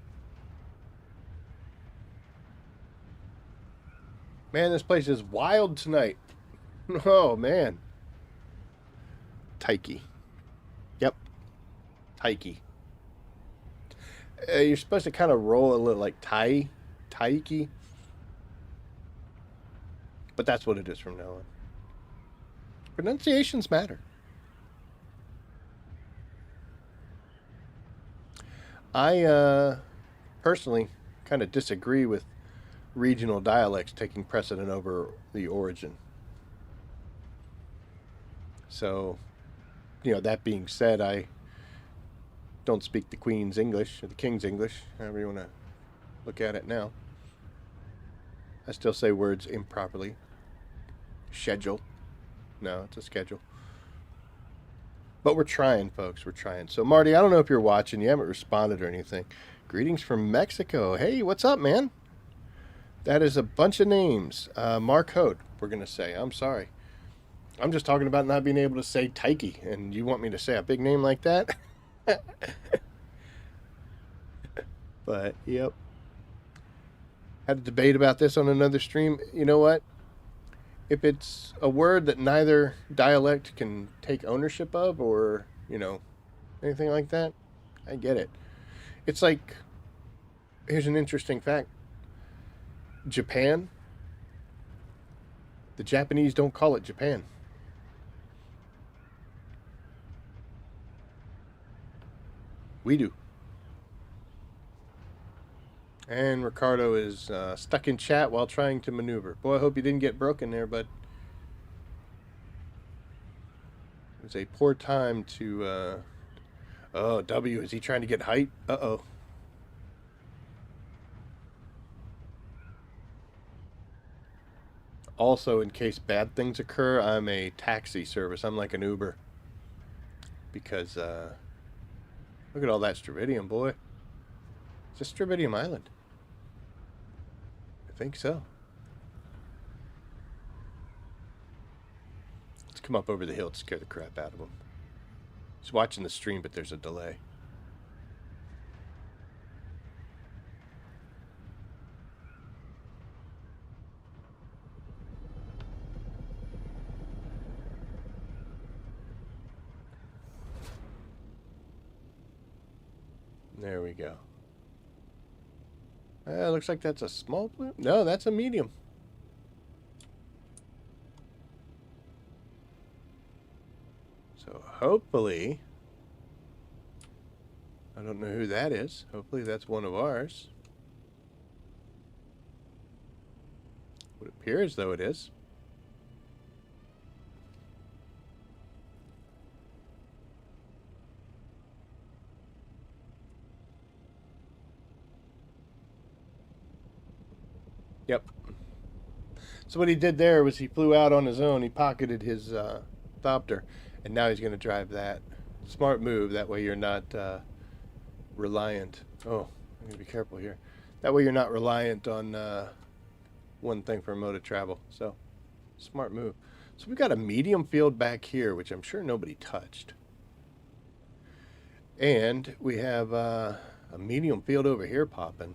A: Man, this place is wild tonight. Oh, man. Tyche. Yep. Tyche. You're supposed to kind of roll a little like Tyche. But that's what it is from now on. Pronunciations matter. I personally kind of disagree with regional dialects taking precedent over the origin. So, that being said, I don't speak the Queen's English or the King's English, however you want to look at it now. I still say words improperly. Schedule. No, it's a schedule. But we're trying, folks. We're trying. So, Marty, I don't know if you're watching. You haven't responded or anything. Greetings from Mexico. Hey, what's up, man? That is a bunch of names. Marcode, we're going to say. I'm sorry. I'm just talking about not being able to say Tyche, and you want me to say a big name like that? But, yep. Had a debate about this on another stream. You know what? If it's a word that neither dialect can take ownership of, or anything like that, I get it. It's like, here's an interesting fact: Japan, the Japanese don't call it Japan. We do. And Ricardo is stuck in chat while trying to maneuver. Boy, I hope you didn't get broken there, but it was a poor time to. Oh, W, is he trying to get height? Uh oh. Also, in case bad things occur, I'm a taxi service. I'm like an Uber. Because, look at all that Stravidium, boy. Is this Stravidium Island? I think so. Let's come up over the hill to scare the crap out of him. He's watching the stream, but there's a delay. There we go. Looks like that's a small blue. No, that's a medium. So hopefully, I don't know who that is. Hopefully that's one of ours. Would appear as though it is. Yep. So what he did there was he flew out on his own. He pocketed his Thopter, and now he's going to drive that. Smart move. That way you're not reliant. Oh, I'm going to be careful here. That way you're not reliant on one thing for a mode of travel. So, smart move. So we got a medium field back here, which I'm sure nobody touched. And we have a medium field over here popping.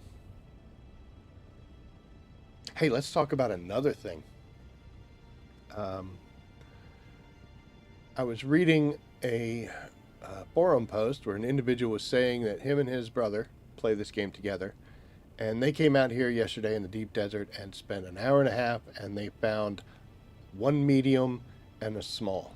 A: Hey, let's talk about another thing. I was reading a forum post where an individual was saying that him and his brother play this game together. And they came out here yesterday in the deep desert and spent an hour and a half, and they found one medium and a small.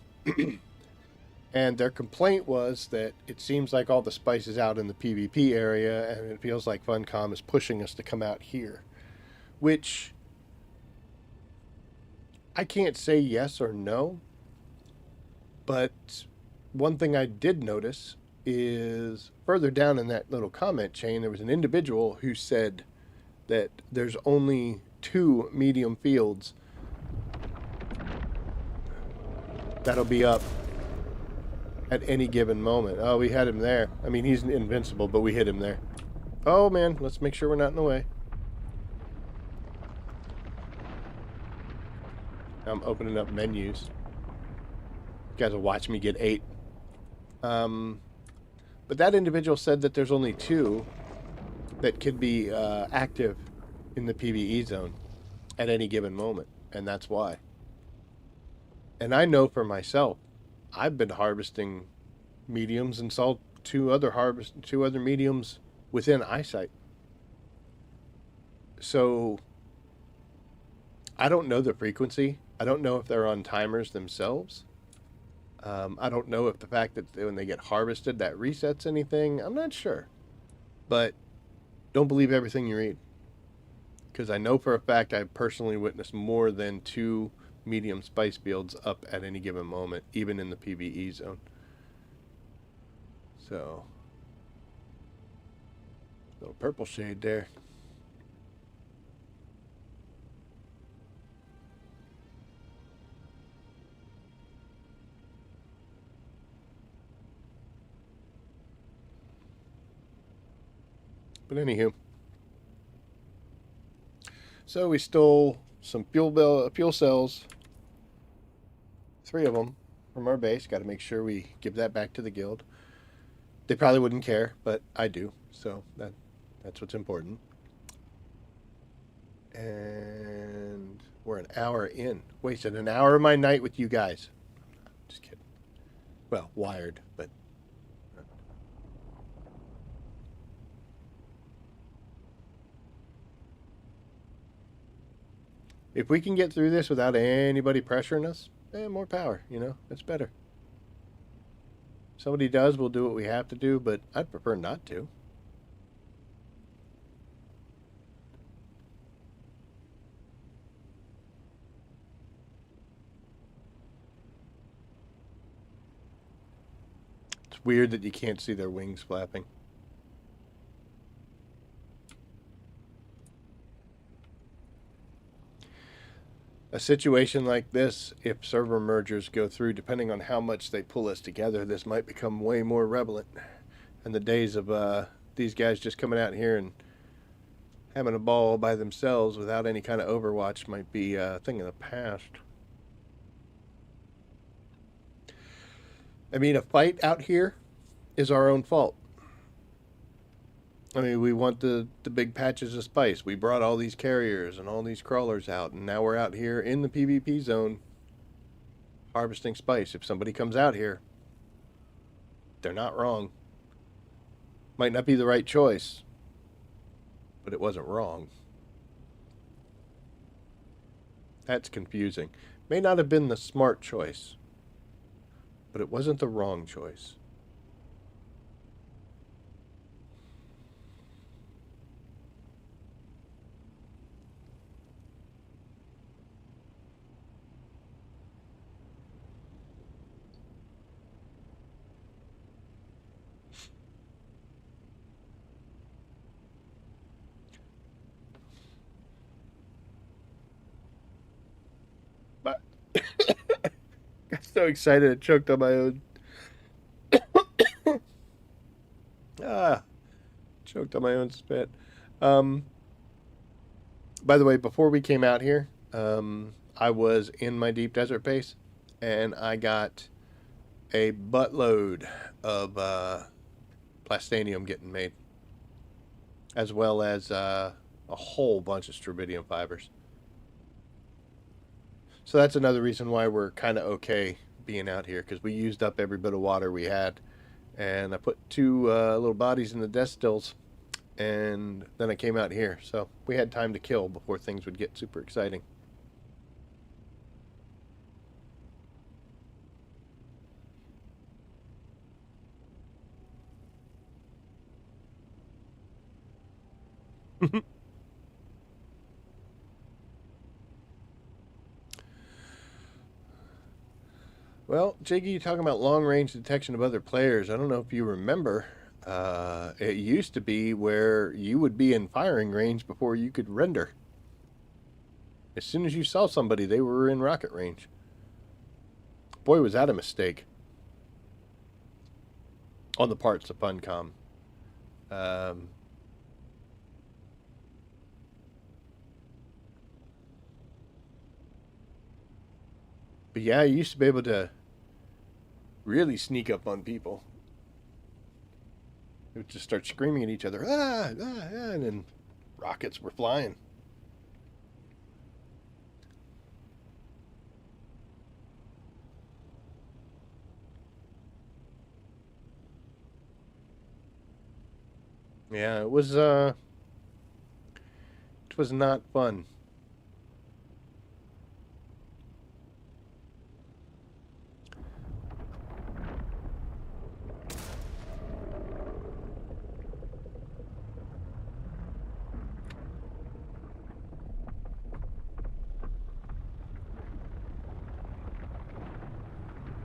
A: And their complaint was that it seems like all the spice is out in the PvP area, and it feels like Funcom is pushing us to come out here. Which I can't say yes or no, but one thing I did notice is further down in that little comment chain, there was an individual who said that there's only 2 medium fields that'll be up at any given moment. Oh, we had him there. I mean, he's invincible, but we hit him there. Oh, man, let's make sure we're not in the way. I'm opening up menus. You guys will watch me get 8. But that individual said that there's only 2 that could be active in the PvE zone at any given moment, and that's why. And I know for myself, I've been harvesting mediums and saw 2 other mediums within eyesight. So I don't know the frequency. I don't know if they're on timers themselves. I don't know if the fact that when they get harvested that resets anything. I'm not sure. But don't believe everything you read. Because I know for a fact I've personally witnessed more than 2 medium spice fields up at any given moment, even in the PvE zone. So, little purple shade there. But anywho, so we stole some fuel cells, 3 of them from our base. Got to make sure we give that back to the guild. They probably wouldn't care, but I do, so that's what's important. And we're an hour in. Wasted an hour of my night with you guys. Just kidding. Well, wired, but if we can get through this without anybody pressuring us, more power, you know? That's better. Somebody does, we'll do what we have to do, but I'd prefer not to. It's weird that you can't see their wings flapping. A situation like this, if server mergers go through, depending on how much they pull us together, this might become way more relevant. And the days of these guys just coming out here and having a ball by themselves without any kind of overwatch might be a thing of the past. I mean, a fight out here is our own fault. I mean, we want the big patches of spice. We brought all these carriers and all these crawlers out, and now we're out here in the PvP zone harvesting spice. If somebody comes out here, they're not wrong. Might not be the right choice, but it wasn't wrong. That's confusing. May not have been the smart choice, but it wasn't the wrong choice. But got so excited I choked on my own. Choked on my own spit. Um, by the way, before we came out here, I was in my deep desert base, and I got a buttload of plastanium getting made, as well as a whole bunch of strubidium fibers. So that's another reason why we're kind of okay being out here, because we used up every bit of water we had. And I put two little bodies in the deathstills, and then I came out here. So we had time to kill before things would get super exciting. Well, Jiggy, you talking about long range detection of other players. I don't know if you remember. It used to be where you would be in firing range before you could render. As soon as you saw somebody, they were in rocket range. Boy, was that a mistake on the parts of Funcom. Um, but yeah, you used to be able to really sneak up on people. They would just start screaming at each other, and then rockets were flying. Yeah, it was not fun.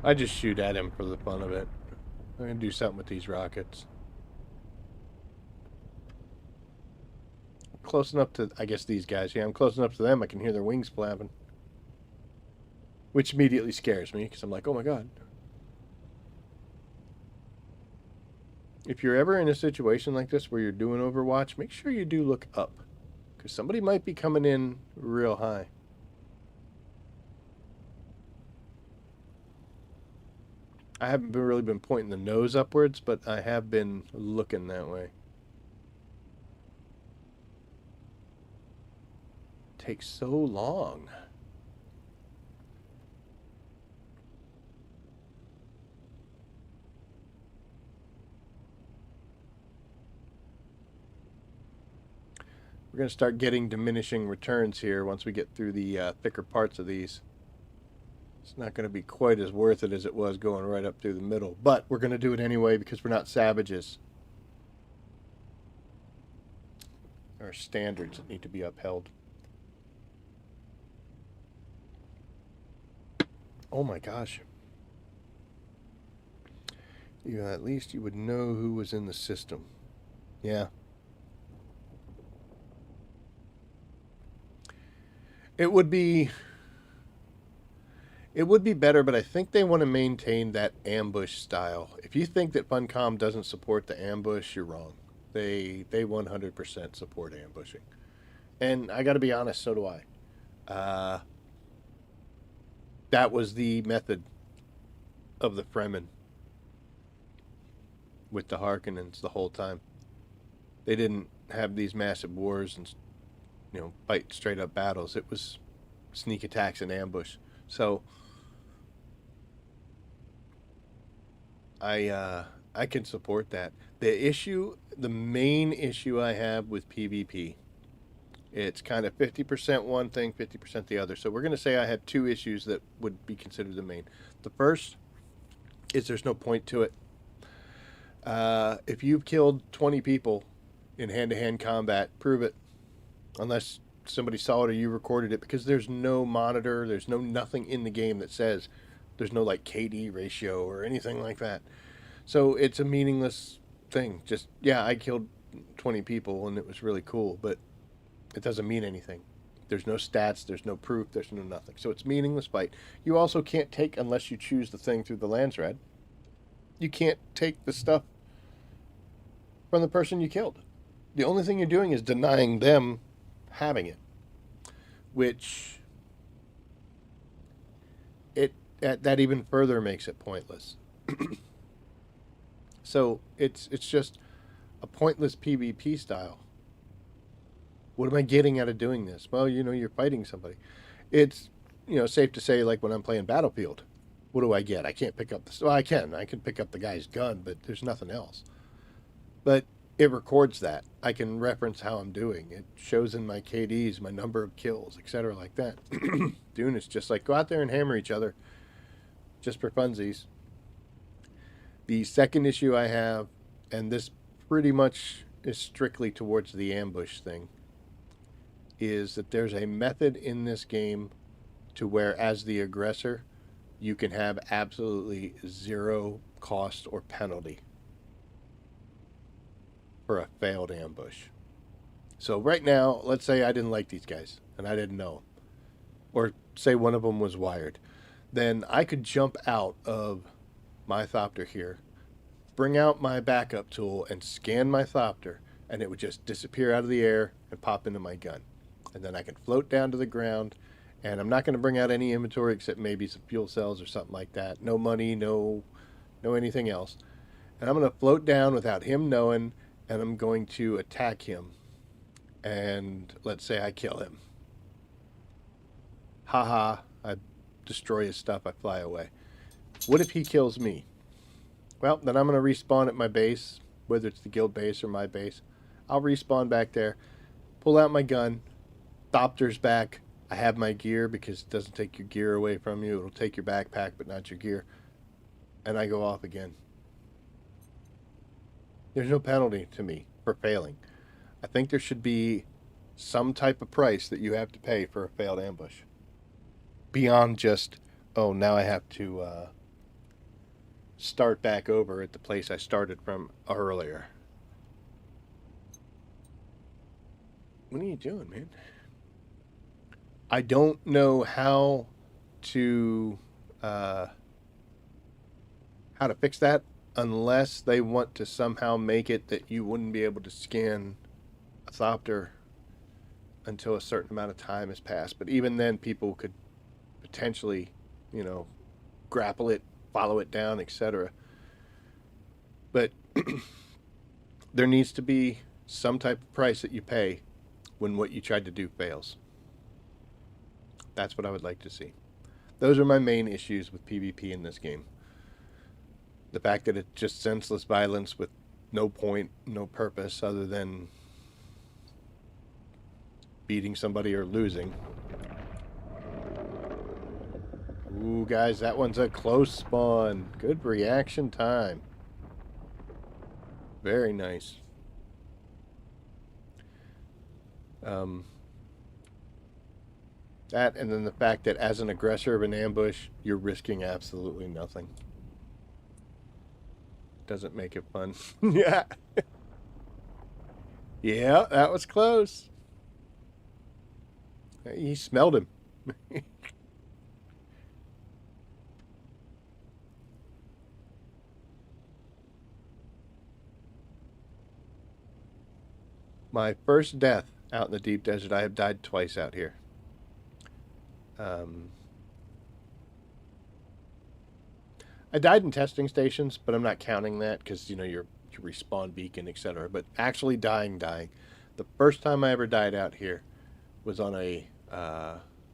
A: I just shoot at him for the fun of it. I'm gonna do something with these rockets. Close enough to, I guess, these guys. Yeah, I'm close enough to them. I can hear their wings flapping, which immediately scares me because I'm like, oh my god. If you're ever in a situation like this where you're doing Overwatch, make sure you do look up, because somebody might be coming in real high. I haven't really been pointing the nose upwards, but I have been looking that way. take so long? We're going to start getting diminishing returns here once we get through the thicker parts of these. It's not going to be quite as worth it as it was going right up through the middle, but we're going to do it anyway because we're not savages. There are standards that need to be upheld. Oh my gosh. At least you would know who was in the system. Yeah. It would be better, but I think they want to maintain that ambush style. If you think that Funcom doesn't support the ambush, you're wrong. They 100% support ambushing. And I got to be honest, so do I. That was the method of the Fremen with the Harkonnens the whole time. They didn't have these massive wars and fight straight up battles. It was sneak attacks and ambush. So I can support that. The main issue I have with PvP, it's kind of 50% one thing, 50% the other. So we're going to say I have two issues that would be considered the main. The first is there's no point to it. If you've killed 20 people in hand-to-hand combat, prove it. Unless somebody saw it or you recorded it, because there's no monitor, there's nothing in the game that says, there's no like KD ratio or anything like that. So it's a meaningless thing. Just, yeah, I killed 20 people and it was really cool, but it doesn't mean anything. There's no stats, there's no proof, there's no nothing. So it's meaningless fight. You also can't take, unless you choose the thing through the Landsred, you can't take the stuff from the person you killed. The only thing you're doing is denying them having it, which that even further makes it pointless. So it's just a pointless PvP style. What am I getting out of doing this? Well, you're fighting somebody. It's safe to say, like when I'm playing Battlefield, what do I get? I can't pick up the. Well, I can pick up the guy's gun, but there's nothing else. But it records that. I can reference how I'm doing. It shows in my KDs, my number of kills, etc., like that. Dune is just like, go out there and hammer each other just for funsies. The second issue I have, and this pretty much is strictly towards the ambush thing, is that there's a method in this game to where, as the aggressor, you can have absolutely zero cost or penalty for a failed ambush. So right now, let's say I didn't like these guys and I didn't know, or say one of them was wired, then I could jump out of my Thopter here, bring out my backup tool and scan my Thopter, and it would just disappear out of the air and pop into my gun. And then I can float down to the ground, and I'm not going to bring out any inventory except maybe some fuel cells or something like that. No money, no anything else. And I'm going to float down without him knowing, and I'm going to attack him. And let's say I kill him. Haha, I destroy his stuff, I fly away. What if he kills me? Well, then I'm going to respawn at my base, whether it's the guild base or my base. I'll respawn back there, pull out my gun, Thopter's back. I have my gear because it doesn't take your gear away from you. It'll take your backpack, but not your gear. And I go off again. There's no penalty to me for failing. I think there should be some type of price that you have to pay for a failed ambush. Beyond just, oh, now I have to start back over at the place I started from earlier. What are you doing, man? I don't know how to fix that unless they want to somehow make it that you wouldn't be able to scan a Thopter until a certain amount of time has passed. But even then, people could potentially, grapple it, follow it down, etc. But there needs to be some type of price that you pay when what you tried to do fails. That's what I would like to see. Those are my main issues with PvP in this game. The fact that it's just senseless violence with no point, no purpose other than beating somebody or losing. Ooh, guys, that one's a close spawn. Good reaction time. Very nice. That, and then the fact that as an aggressor of an ambush, you're risking absolutely nothing. Doesn't make it fun. Yeah. Yeah, that was close. He smelled him. My first death out in the deep desert, I have died twice out here. I died in testing stations, but I'm not counting that because, you know, your respawn beacon, etc. But actually dying. The first time I ever died out here was on a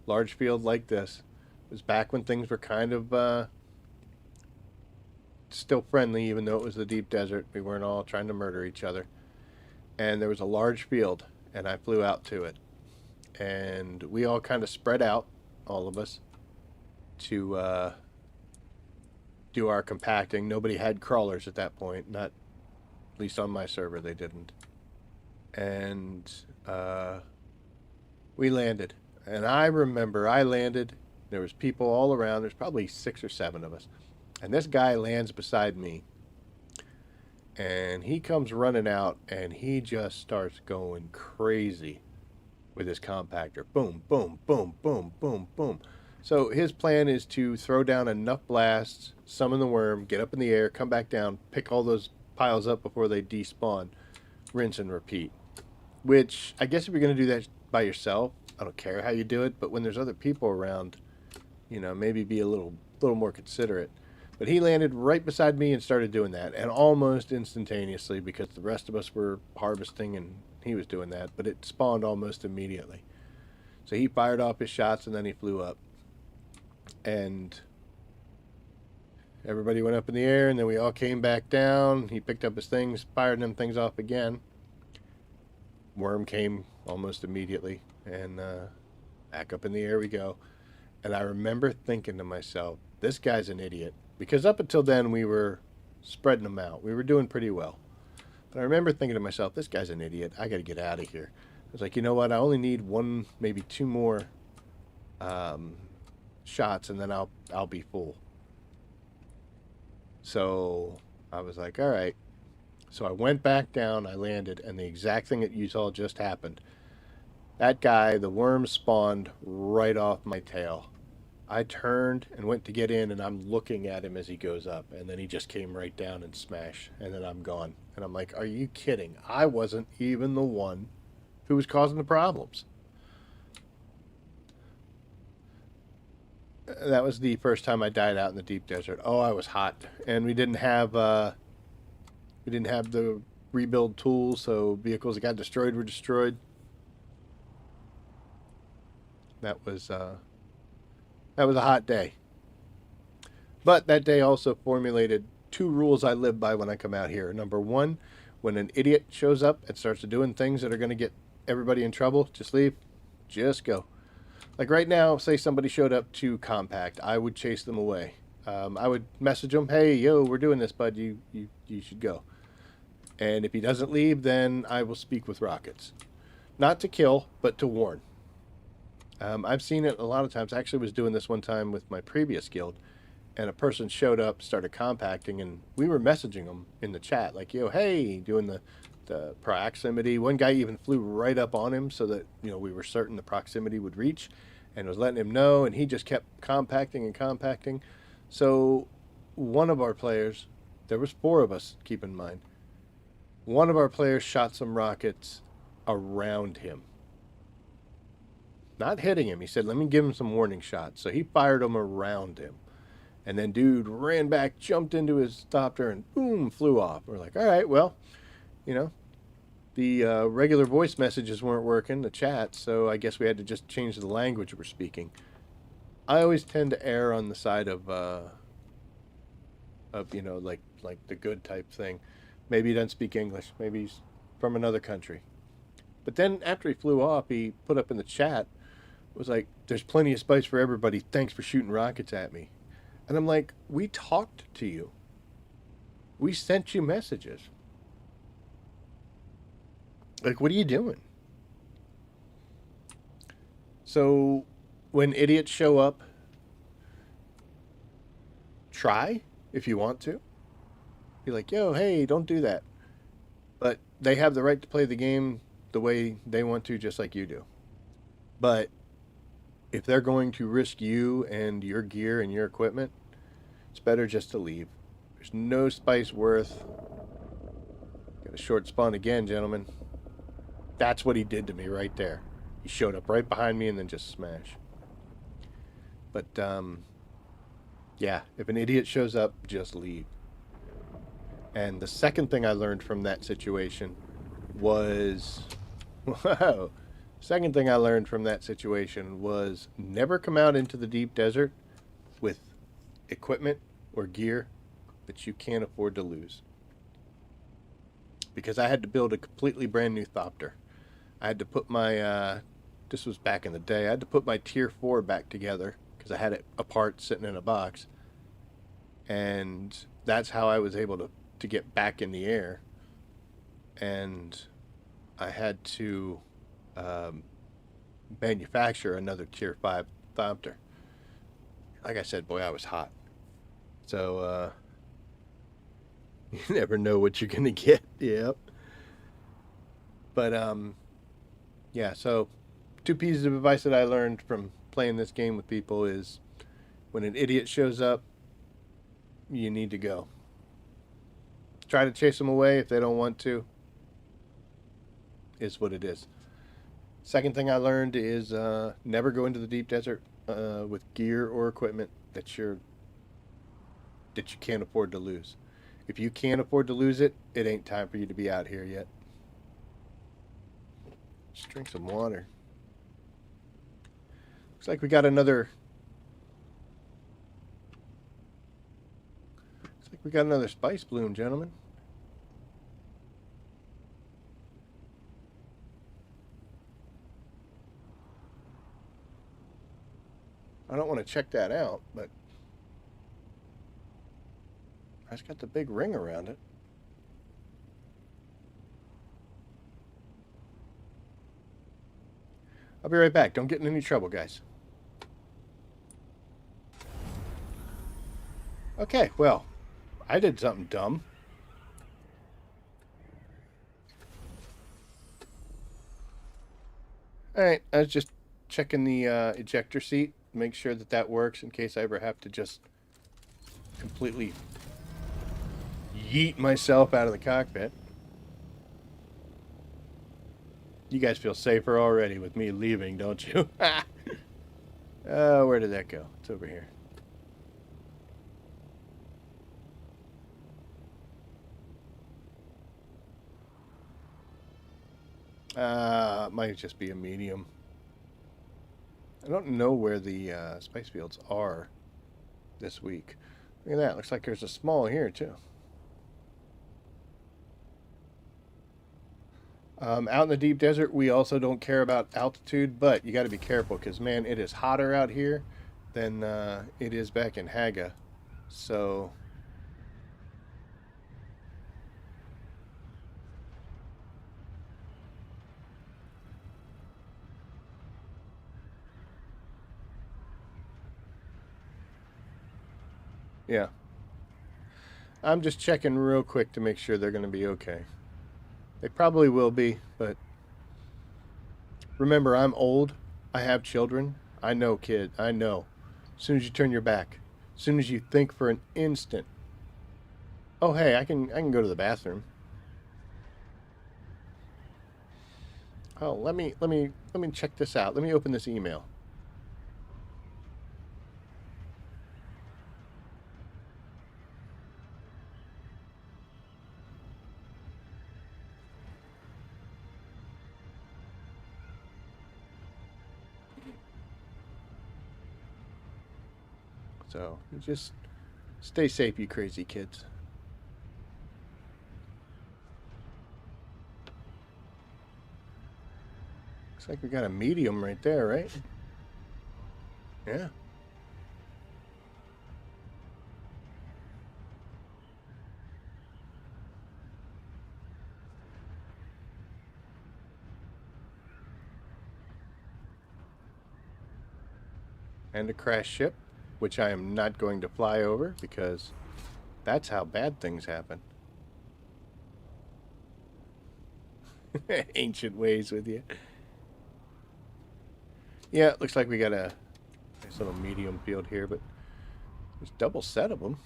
A: large field like this. It was back when things were kind of still friendly, even though it was the deep desert. We weren't all trying to murder each other. And there was a large field, and I flew out to it. And we all kind of spread out, all of us, to do our compacting. Nobody had crawlers at that point, not at least on my server they didn't. And we landed. And I remember I landed, there was people all around, there's probably 6 or 7 of us. And this guy lands beside me. And he comes running out, and he just starts going crazy with his compactor. Boom, boom, boom, boom, boom, boom. So his plan is to throw down enough blasts, summon the worm, get up in the air, come back down, pick all those piles up before they despawn, rinse and repeat. Which, I guess if you're going to do that by yourself, I don't care how you do it, but when there's other people around, you know, maybe be a little more considerate. But he landed right beside me and started doing that, and almost instantaneously, because the rest of us were harvesting and he was doing that, but it spawned almost immediately. So he fired off his shots and then he flew up. And everybody went up in the air, and then we all came back down. He picked up his things, fired them things off again. Worm came almost immediately, and back up in the air we go. And I remember thinking to myself, this guy's an idiot. Because up until then, we were spreading them out. We were doing pretty well. But I remember thinking to myself, this guy's an idiot. I got to get out of here. I was like, you know what? I only need 1, maybe 2 more shots, and then I'll be full. So I was like, all right. So I went back down. I landed, and the exact thing that you saw just happened. That guy, the worm spawned right off my tail. I turned and went to get in, and I'm looking at him as he goes up, and then he just came right down and smashed, and then I'm gone. And I'm like, are you kidding? I wasn't even the one who was causing the problems. That was the first time I died out in the deep desert. Oh, I was hot, and we didn't have the rebuild tools, so vehicles that got destroyed were destroyed. That was a hot day. But that day also formulated 2 rules I live by when I come out here. Number 1, when an idiot shows up and starts doing things that are going to get everybody in trouble, just leave. Just go. Like right now, say somebody showed up to compact, I would chase them away. I would message them, hey, yo, we're doing this, bud. You should go. And if he doesn't leave, then I will speak with rockets. Not to kill, but to warn. I've seen it a lot of times. I actually was doing this one time with my previous guild, and a person showed up, started compacting, and we were messaging them in the chat, like, yo, hey, doing the proximity. One guy even flew right up on him so that, you know, we were certain the proximity would reach, and was letting him know, and he just kept compacting and compacting. So one of our players, there was 4 of us, keep in mind, one of our players shot some rockets around him. Not hitting him. He said, let me give him some warning shots. So he fired them around him. And then dude ran back, jumped into his stopper, and boom, flew off. We're like, all right, well, you know, the regular voice messages weren't working, the chat, so I guess we had to just change the language we're speaking. I always tend to err on the side of like the good type thing. Maybe he doesn't speak English. Maybe he's from another country. But then after he flew off, he put up in the chat was like, "There's plenty of spice for everybody. Thanks for shooting rockets at me." And I'm like, "We talked to you. We sent you messages. Like, what are you doing?" So when idiots show up, try if you want to. Be like, "Yo, hey, don't do that." But they have the right to play the game the way they want to, just like you do. But if they're going to risk you and your gear and your equipment, it's better just to leave. There's no spice worth. Got a short spawn again, gentlemen. That's what he did to me right there. He showed up right behind me and then just smash. But yeah, if an idiot shows up, just leave. And the second thing I learned from that situation was, wow. Second thing I learned from that situation was never come out into the deep desert with equipment or gear that you can't afford to lose. Because I had to build a completely brand new thopter. I had to put my, this was back in the day, I had to put my tier 4 back together because I had it apart sitting in a box. And that's how I was able to get back in the air. And I had to manufacture another tier 5 thopter. Like I said, boy, I was hot. So, you never know what you're going to get. Yep. But, yeah, so 2 pieces of advice that I learned from playing this game with people is when an idiot shows up, you need to go. Try to chase them away if they don't want to. Is what it is. Second thing I learned is never go into the deep desert with gear or equipment that you can't afford to lose. If you can't afford to lose it, it ain't time for you to be out here yet. Just drink some water. Looks like we got another. Looks like we got another spice bloom, gentlemen. I don't want to check that out, but it's got the big ring around it. I'll be right back. Don't get in any trouble, guys. Okay, well, I did something dumb. Alright, I was just checking the ejector seat. Make sure that that works in case I ever have to just completely yeet myself out of the cockpit. You guys feel safer already with me leaving, don't you? Oh, where did that go? It's over here. It might just be a medium. I don't know where the spice fields are this week. Look at that. Looks like there's a small here, too. Out in the deep desert, we also don't care about altitude, but you got to be careful because, man, it is hotter out here than it is back in Haga. So, yeah. I'm just checking real quick to make sure they're going to be okay. They probably will be, but remember, I'm old. I have children. I know, kid. I know. As soon as you turn your back, as soon as you think for an instant, oh hey, I can go to the bathroom. Oh, let me check this out. Let me open this email. So you just stay safe, you crazy kids. Looks like we got a medium right there, right? Yeah. And a crash ship, which I am not going to fly over because that's how bad things happen. Ancient ways with you. Yeah, it looks like we got a nice little medium field here, but there's double set of them.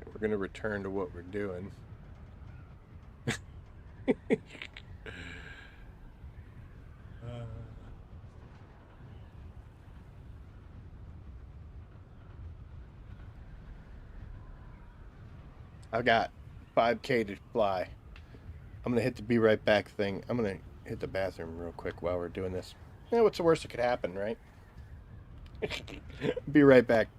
A: We're going to return to what we're doing. I've got 5K to fly. I'm going to hit the be right back thing. I'm going to hit the bathroom real quick while we're doing this. Yeah, what's the worst that could happen, right? Be right back.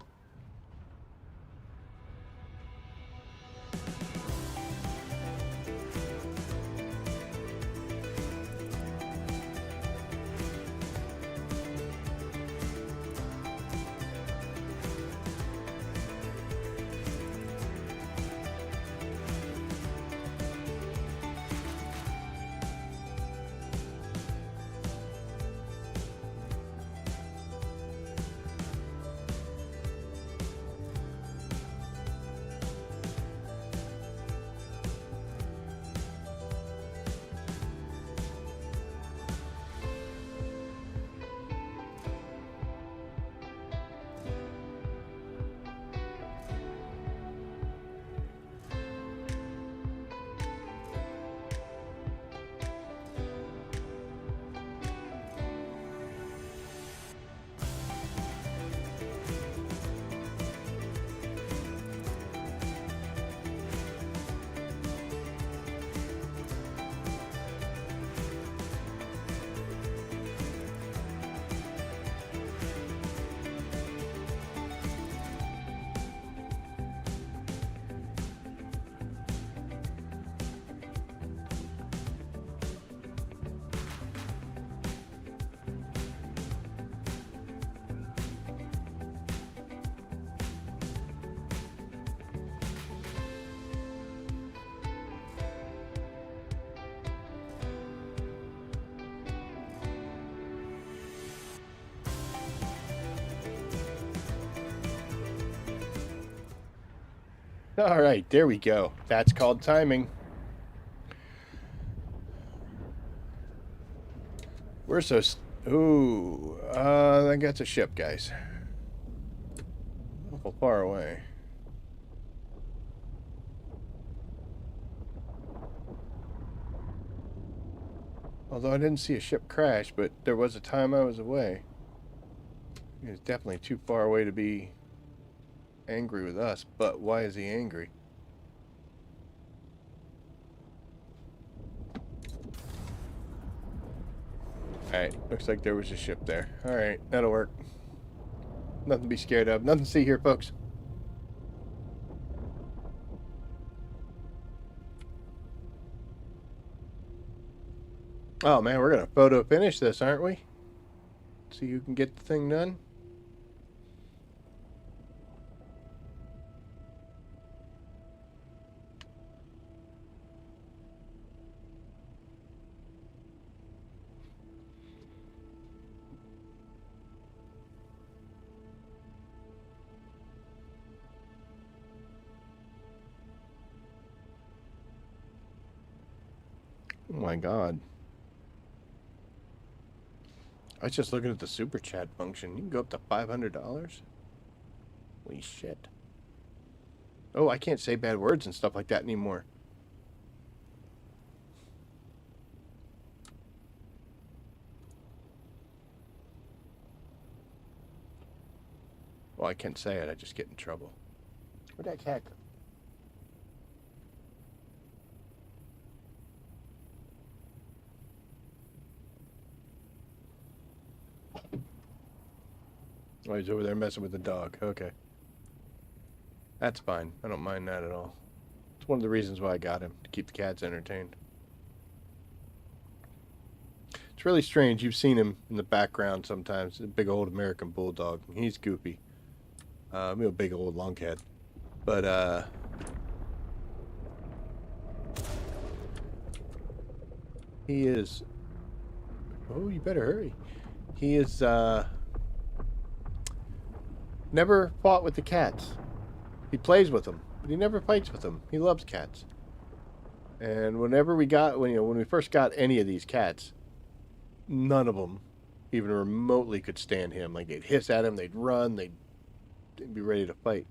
A: All right, there we go. That's called timing. We're so... Ooh, I think that's a ship, guys. Awful far away. Although I didn't see a ship crash, but there was a time I was away. He was definitely too far away to be angry with us, but why is he angry? Alright, looks like there was a ship there. Alright, that'll work. Nothing to be scared of. Nothing to see here, folks. Oh man, we're gonna photo finish this, aren't we? So you can get the thing done. Oh my god. I was just looking at the super chat function. You can go up to $500. Holy shit. Oh, I can't say bad words and stuff like that anymore. Well, I can't say it. I just get in trouble. Where'd that cat go? Oh, he's over there messing with the dog. Okay. That's fine. I don't mind that at all. It's one of the reasons why I got him, to keep the cats entertained. It's really strange. You've seen him in the background sometimes. A big old American bulldog. He's goofy. A big old lunkhead. But, he is... Oh, you better hurry. He is, never fought with the cats. He plays with them, but he never fights with them. He loves cats. And whenever we got, when we first got any of these cats, none of them even remotely could stand him. Like, they'd hiss at him, they'd run, they'd be ready to fight.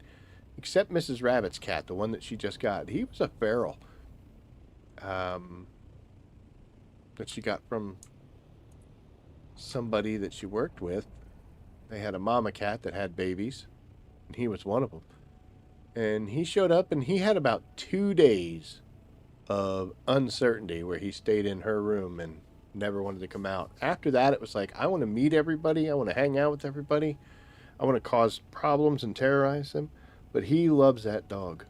A: Except Mrs. Rabbit's cat, the one that she just got. He was a feral. That she got from somebody that she worked with. They had a mama cat that had babies, and he was one of them. And he showed up, and he had about 2 days of uncertainty where he stayed in her room and never wanted to come out. After that, it was like, I want to meet everybody. I want to hang out with everybody. I want to cause problems and terrorize them. But he loves that dog.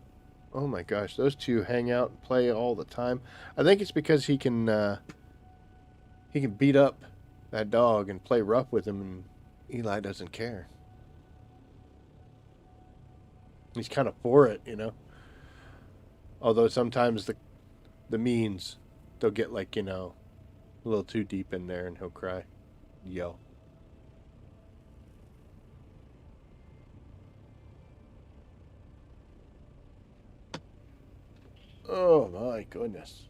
A: Oh my gosh, those two hang out and play all the time. I think it's because he can beat up that dog and play rough with him, and Eli doesn't care. He's kind of for it, Although sometimes the means, they'll get like, a little too deep in there and he'll cry, yell. Oh my goodness.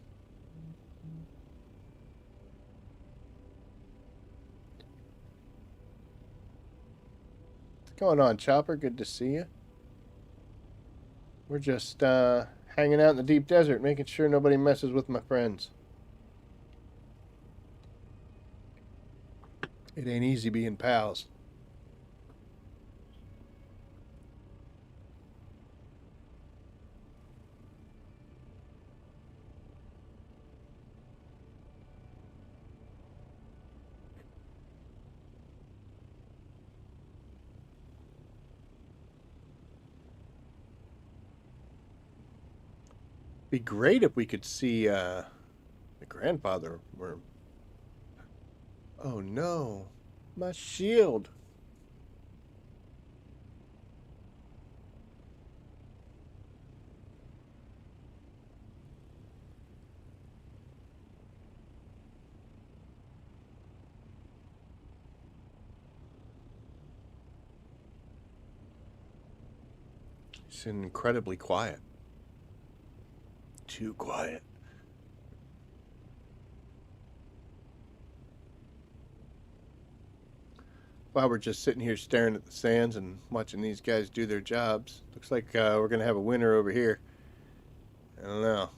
A: What's going on, Chopper? Good to see you. We're just hanging out in the deep desert, making sure nobody messes with my friends. It ain't easy being pals. Be great if we could see the grandfather worm. Oh no, my shield. It's incredibly quiet. Too quiet. While we're just sitting here staring at the sands and watching these guys do their jobs, looks like we're going to have a winner over here. I don't know.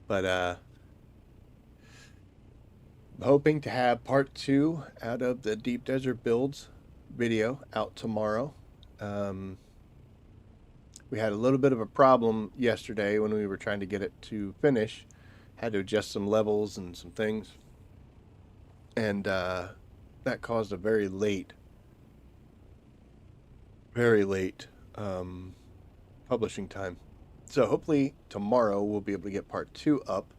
A: But I'm hoping to have part 2 out of the Deep Desert Builds video out tomorrow. We had a little bit of a problem yesterday when we were trying to get it to finish. Had to adjust some levels and some things. And that caused a very late publishing time. So hopefully tomorrow we'll be able to get part 2 up.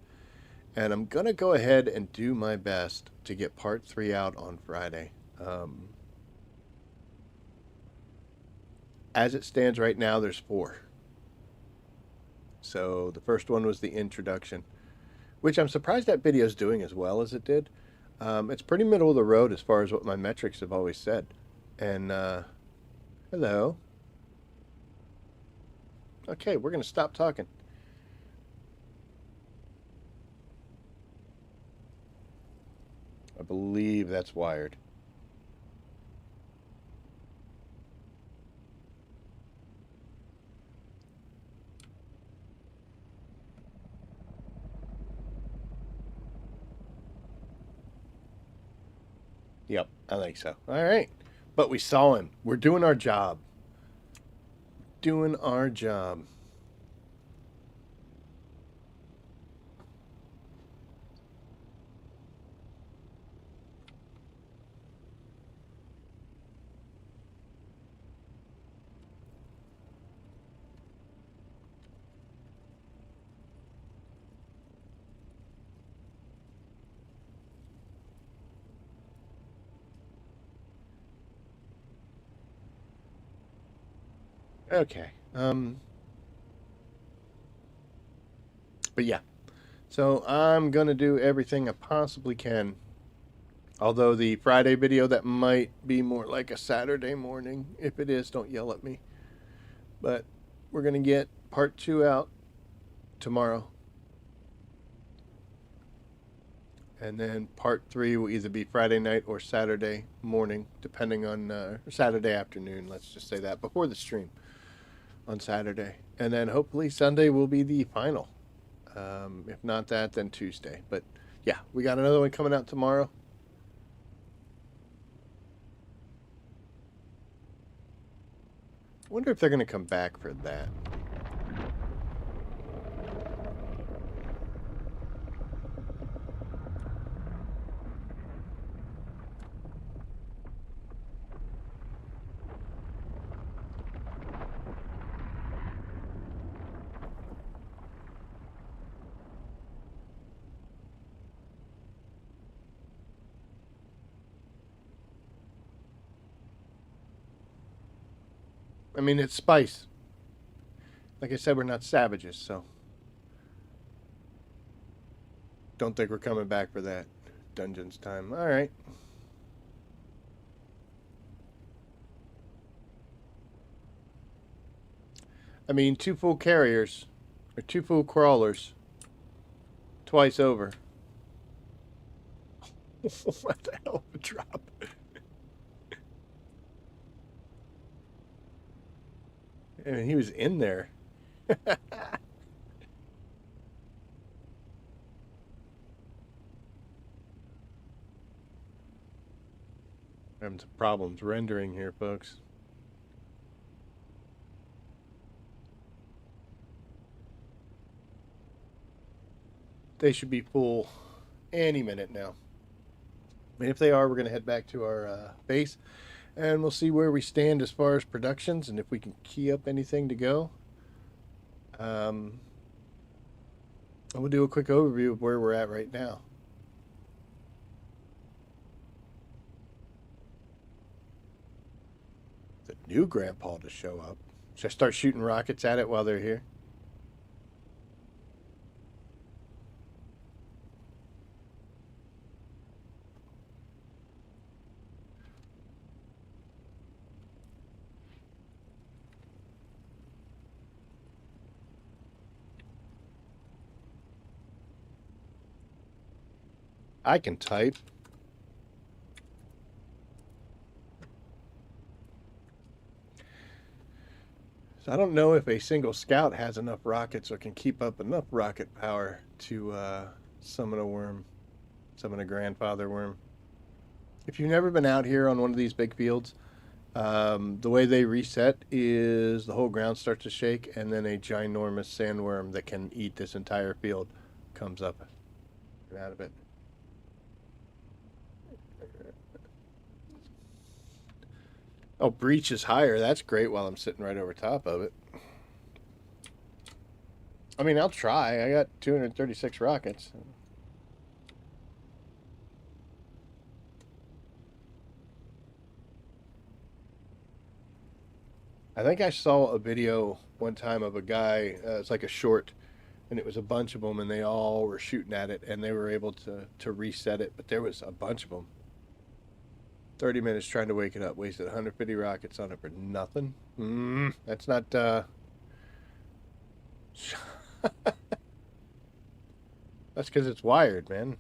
A: And I'm going to go ahead and do my best to get part 3 out on Friday. As it stands right now, there's 4. So the first one was the introduction, which I'm surprised that video is doing as well as it did. It's pretty middle of the road as far as what my metrics have always said. And, hello. Okay, we're going to stop talking. I believe that's wired. Yep, I think so. All right. But we saw him. We're doing our job. Doing our job. Okay. But yeah. So I'm gonna do everything I possibly can. Although the Friday video, that might be more like a Saturday morning. If it is, don't yell at me. But we're gonna get part 2 out tomorrow. And then part 3 will either be Friday night or Saturday morning, depending on Saturday afternoon. Let's just say that before the stream on Saturday. And then hopefully Sunday will be the final. If not that, then Tuesday. But yeah, we got another one coming out tomorrow. I wonder if they're going to come back for that. I mean, it's Spice. Like I said, we're not savages, so don't think we're coming back for that. Dungeons time. All right. I mean, 2 full carriers or 2 full crawlers twice over. What the hell of a drop. I mean, he was in there. Having some problems rendering here, folks. They should be full any minute now. And if they are, we're going to head back to our base, and we'll see where we stand as far as productions and if we can key up anything to go. And we'll do a quick overview of where we're at right now. The new grandpa to show up. Should I start shooting rockets at it while they're here? I can type. So I don't know if a single scout has enough rockets or can keep up enough rocket power to summon a worm, summon a grandfather worm. If you've never been out here on one of these big fields, the way they reset is the whole ground starts to shake, and then a ginormous sandworm that can eat this entire field comes up and out of it. Oh, breach is higher. That's great while I'm sitting right over top of it. I mean, I'll try. I got 236 rockets. I think I saw a video one time of a guy, it's like a short, and it was a bunch of them, and they all were shooting at it, and they were able to reset it, but there was a bunch of them. 30 minutes trying to wake it up, wasted 150 rockets on it for nothing. That's not, that's because it's wired, man.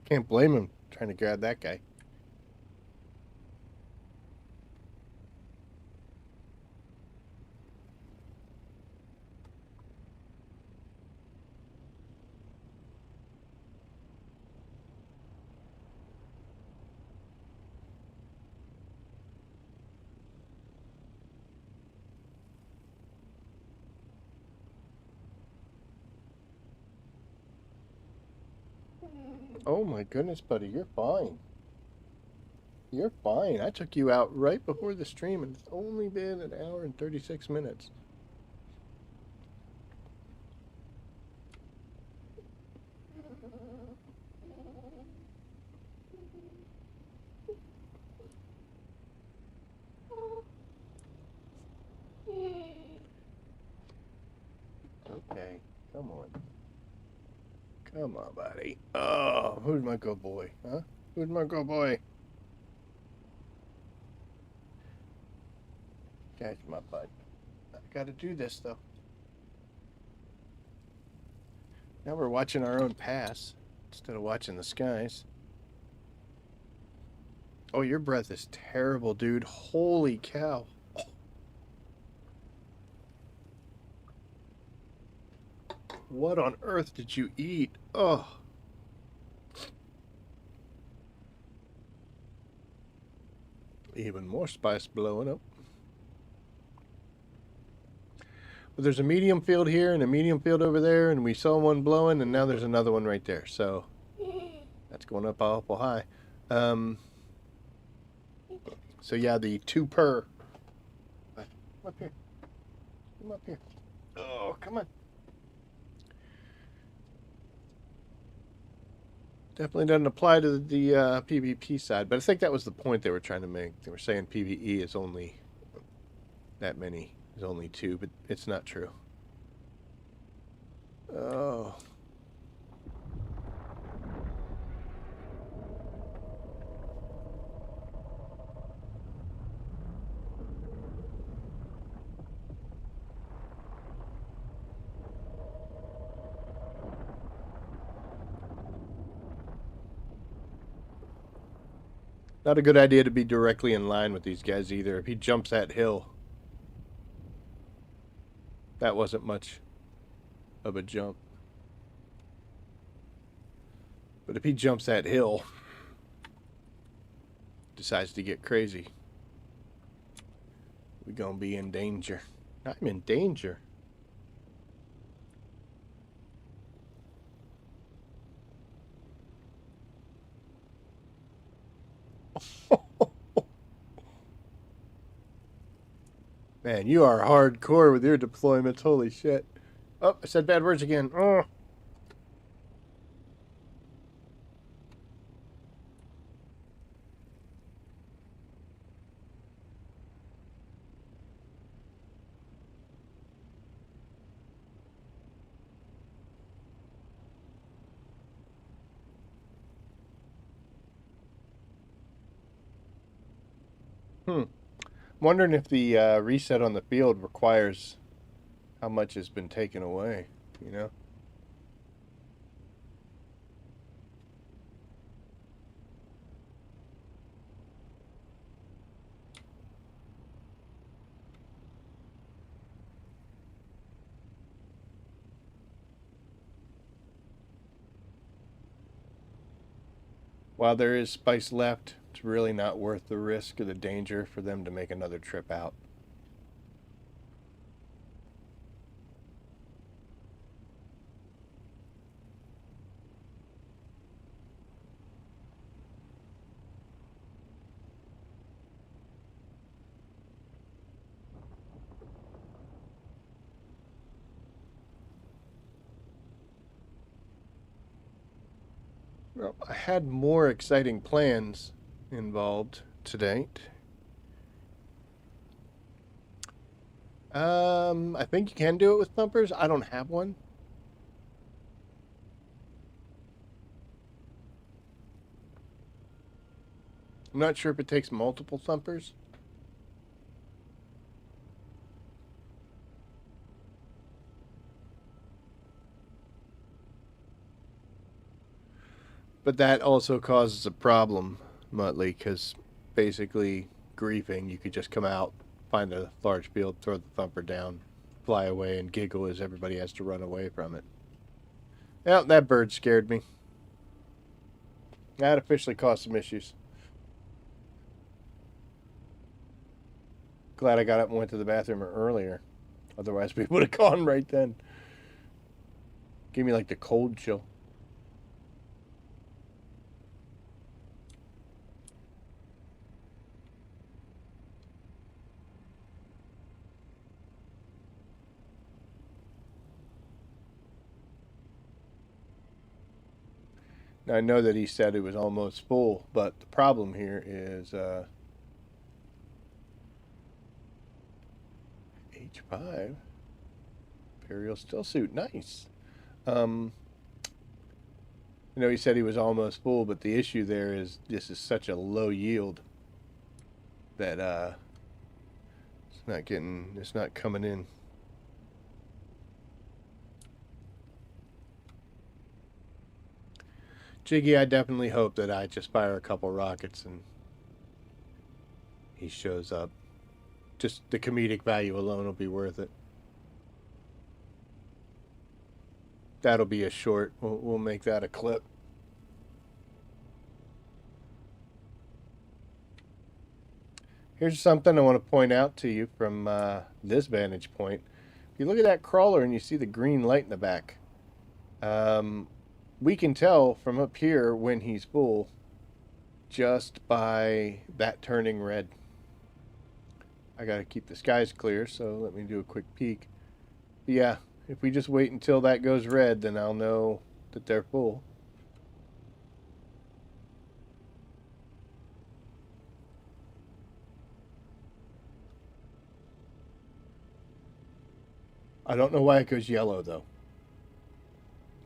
A: Can't blame him trying to grab that guy. Oh my goodness, buddy, you're fine. You're fine. I took you out right before the stream, and it's only been an hour and 36 minutes. Okay, come on. Come on, buddy. Oh, who's my good boy? Huh? Who's my good boy? Catch my butt. I gotta do this, though. Now we're watching our own pass instead of watching the skies. Oh, your breath is terrible, dude. Holy cow. What on earth did you eat? Oh. Even more spice blowing up. But there's a medium field here and a medium field over there, and we saw one blowing, and now there's another one right there. So that's going up awful high. So yeah, the 2 per. Come up here. Come up here. Oh, come on. Definitely doesn't apply to the PvP side, but I think that was the point they were trying to make. They were saying PvE is only that many, is only 2, but it's not true. Oh. Not a good idea to be directly in line with these guys either. If he jumps that hill, that wasn't much of a jump. But if he jumps that hill, decides to get crazy, we're gonna be in danger. I'm in danger. Man, you are hardcore with your deployments. Holy shit. Oh, I said bad words again. Oh. I'm wondering if the reset on the field requires how much has been taken away, you know? While there is spice left, it's really not worth the risk or the danger for them to make another trip out. Well, I had more exciting plans involved to date. I think you can do it with thumpers. I don't have one. I'm not sure if it takes multiple thumpers. But that also causes a problem, Muttley, because basically griefing, you could just come out, find a large field, throw the thumper down, fly away, and giggle as everybody has to run away from it. Well, that bird scared me. That officially caused some issues. Glad I got up and went to the bathroom earlier. Otherwise, we would have gone right then. Gave me like the cold chill. I know that he said it was almost full, but the problem here is H5 Imperial still suit, nice. Um, he said he was almost full, but the issue there is this is such a low yield that it's not coming in. Jiggy, I definitely hope that I just fire a couple rockets and he shows up. Just the comedic value alone will be worth it. That'll be a short. We'll make that a clip. Here's something I want to point out to you from this vantage point. If you look at that crawler and you see the green light in the back, we can tell from up here when he's full just by that turning red. I got to keep the skies clear, so let me do a quick peek. But yeah, if we just wait until that goes red, then I'll know that they're full. I don't know why it goes yellow, though.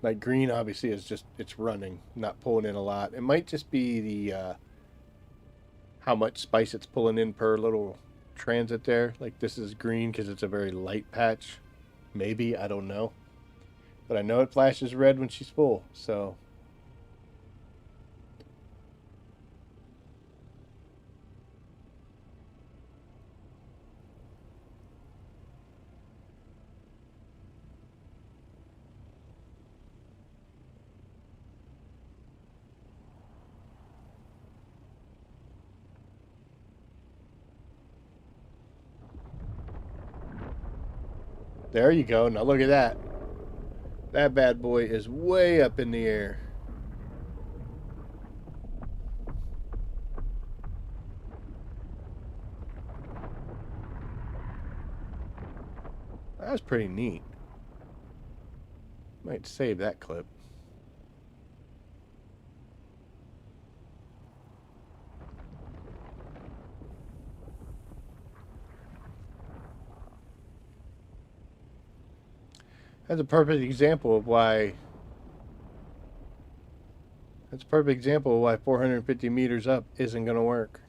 A: Like green, obviously, is just, it's running, not pulling in a lot. It might just be the how much spice it's pulling in per little transit there. Like this is green because it's a very light patch. Maybe, I don't know. But I know it flashes red when she's full, so. There you go. Now look at that. That bad boy is way up in the air. That was pretty neat. Might save that clip. That's a perfect example of why. That's a perfect example of why 450 meters up isn't going to work.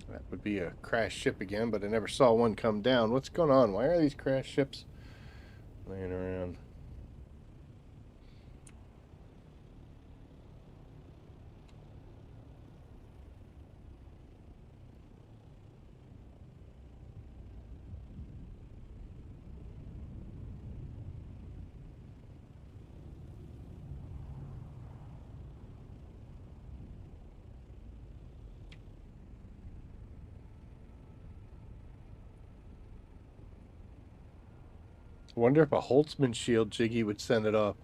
A: That would be a crashed ship again, but I never saw one come down. What's going on? Why are these crashed ships laying around? I wonder if a Holtzman shield Jiggy would send it off.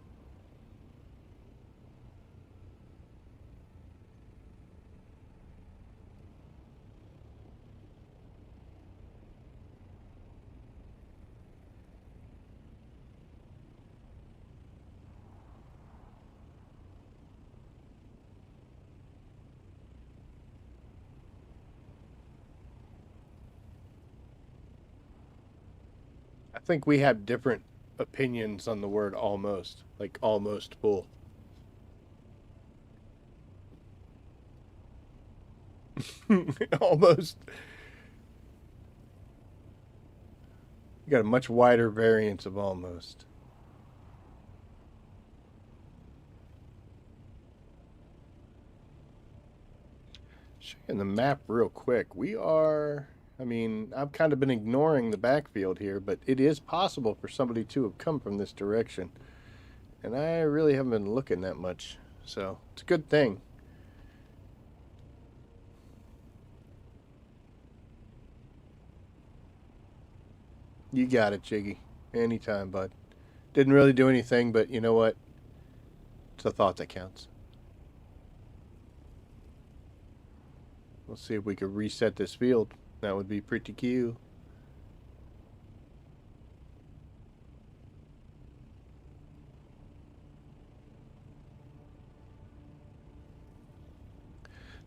A: I think we have different opinions on the word almost, like almost full. Almost. You got a much wider variance of almost. Checking the map real quick. We are, I mean, I've kind of been ignoring the backfield here, but it is possible for somebody to have come from this direction. And I really haven't been looking that much. So it's a good thing. You got it, Jiggy. Anytime, bud. Didn't really do anything, but you know what? It's a thought that counts. We'll see if we can reset this field. That would be pretty cute.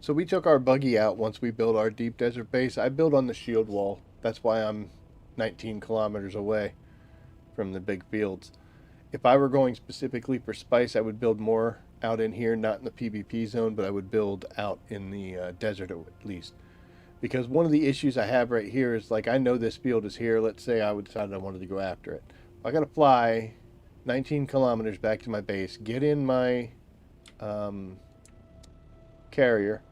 A: So we took our buggy out once we built our deep desert base. I built on the shield wall. That's why I'm 19 kilometers away from the big fields. If I were going specifically for spice, I would build more out in here, not in the PvP zone, but I would build out in the desert at least. Because one of the issues I have right here is like I know this field is here. Let's say I would decide I wanted to go after it. I got to fly 19 kilometers back to my base, get in my carrier,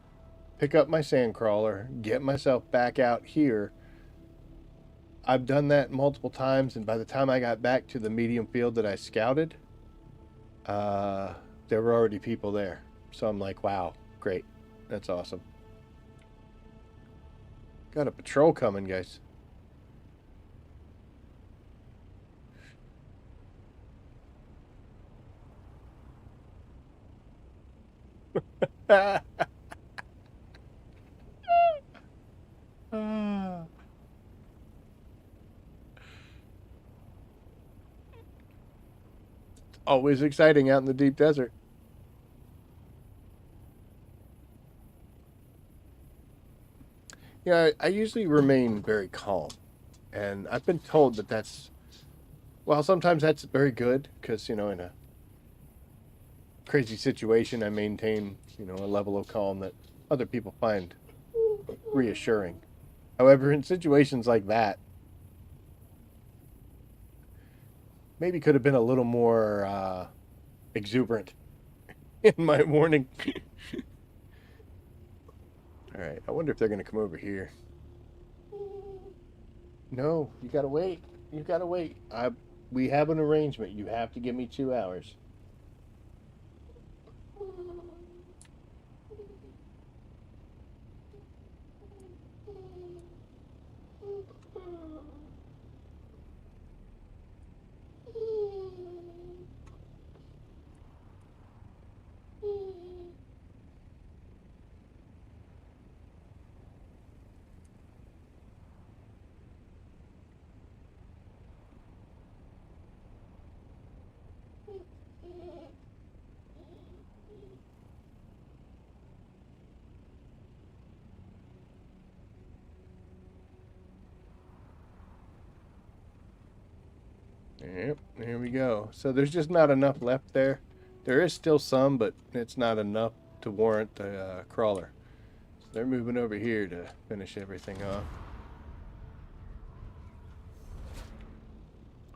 A: pick up my sand crawler, get myself back out here. I've done that multiple times, and by the time I got back to the medium field that I scouted, there were already people there. So I'm like, wow, great. That's awesome. Got a patrol coming, guys. Always exciting out in the deep desert. Yeah, I usually remain very calm. And I've been told that that's, well, sometimes that's very good because, you know, in a crazy situation, I maintain, you know, a level of calm that other people find reassuring. However, in situations like that, maybe could have been a little more exuberant in my warning. All right, I wonder if they're going to come over here. No, you got to wait. You got to wait. We have an arrangement. You have to give me 2 hours. Yep, there we go. So there's just not enough left there. There is still some, but it's not enough to warrant the crawler. So they're moving over here to finish everything off.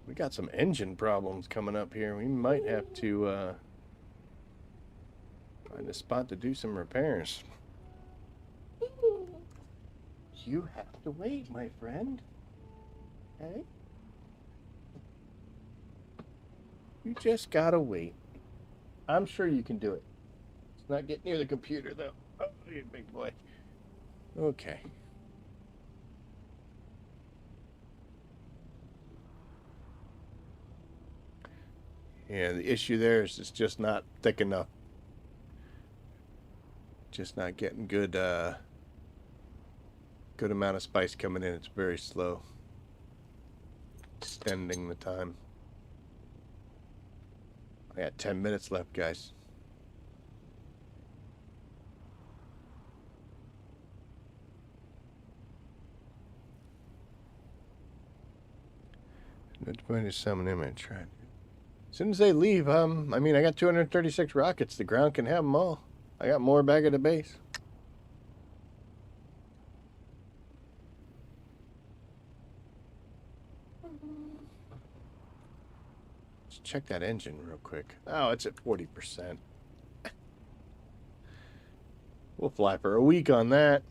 A: We got some engine problems coming up here. We might have to find a spot to do some repairs. You have to wait, my friend. Okay? You just gotta wait. I'm sure you can do it. Let's not get near the computer, though. Oh, you big boy. Okay. Yeah, the issue there is it's just not thick enough. Just not getting good good amount of spice coming in. It's very slow. Extending the time. I got 10 minutes left, guys. Let's finish some of them and try. As soon as they leave, I mean, I got 236 rockets. The ground can have them all. I got more back at the base. Let's check that engine real quick. Oh, it's at 40%. We'll fly for a week on that.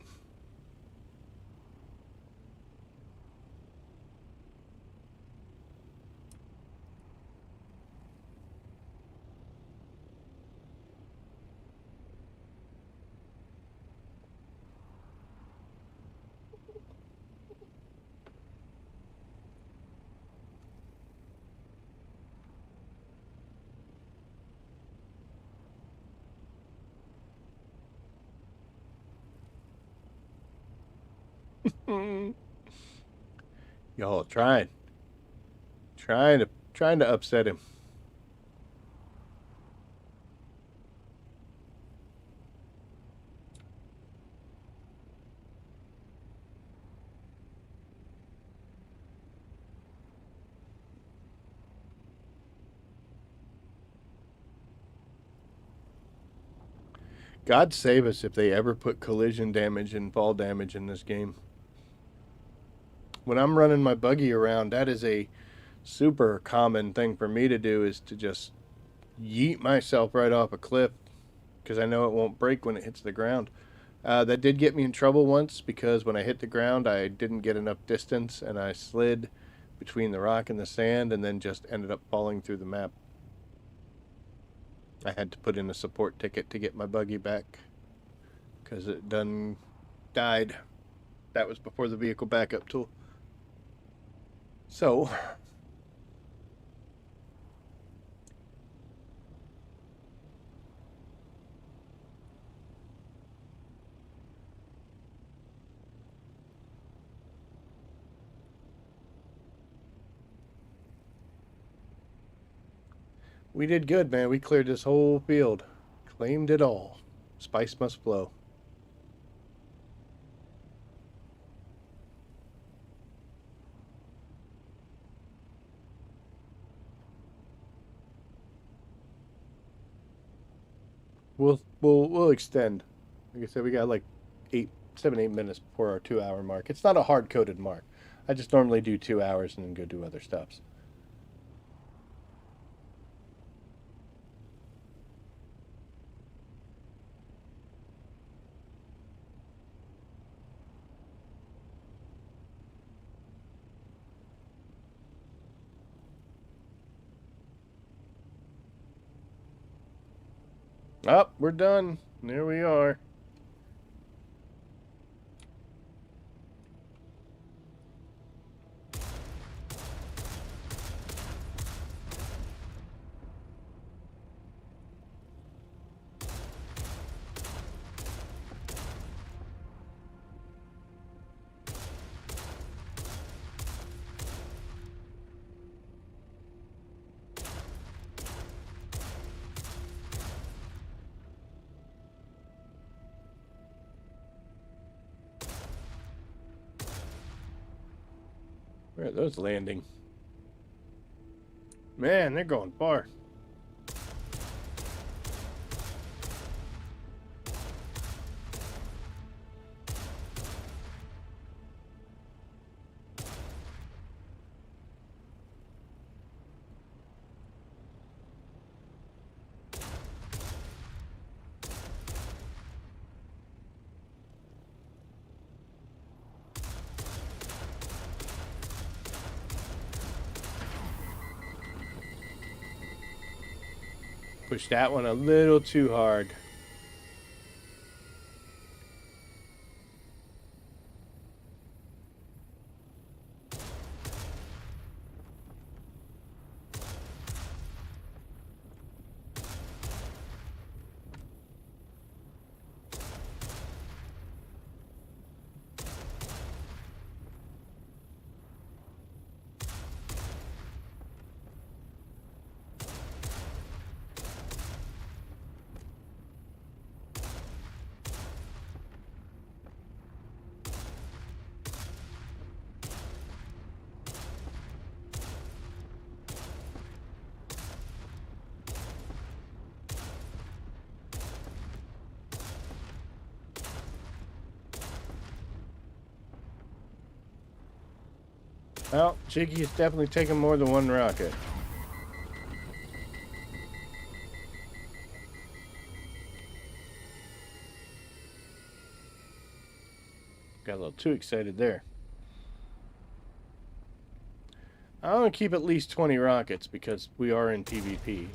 A: Y'all trying to upset him. God save us if they ever put collision damage and fall damage in this game. When I'm running my buggy around, that is a super common thing for me to do, is to just yeet myself right off a cliff because I know it won't break when it hits the ground. That did get me in trouble once because when I hit the ground, I didn't get enough distance and I slid between the rock and the sand and then just ended up falling through the map. I had to put in a support ticket to get my buggy back because it done died. That was before the vehicle backup tool. So, we did good, man. We cleared this whole field. Claimed it all. Spice must flow. We'll extend. Like I said, we got like 7, 8 minutes before our 2 hour mark. It's not a hard coded mark. I just normally do 2 hours and then go do other stuffs. Oh, we're done. There we are. Where are those landing? Man, they're going far. Push that one a little too hard. Well, Jiggy is definitely taking more than one rocket. Got a little too excited there. I want to keep at least 20 rockets because we are in PvP.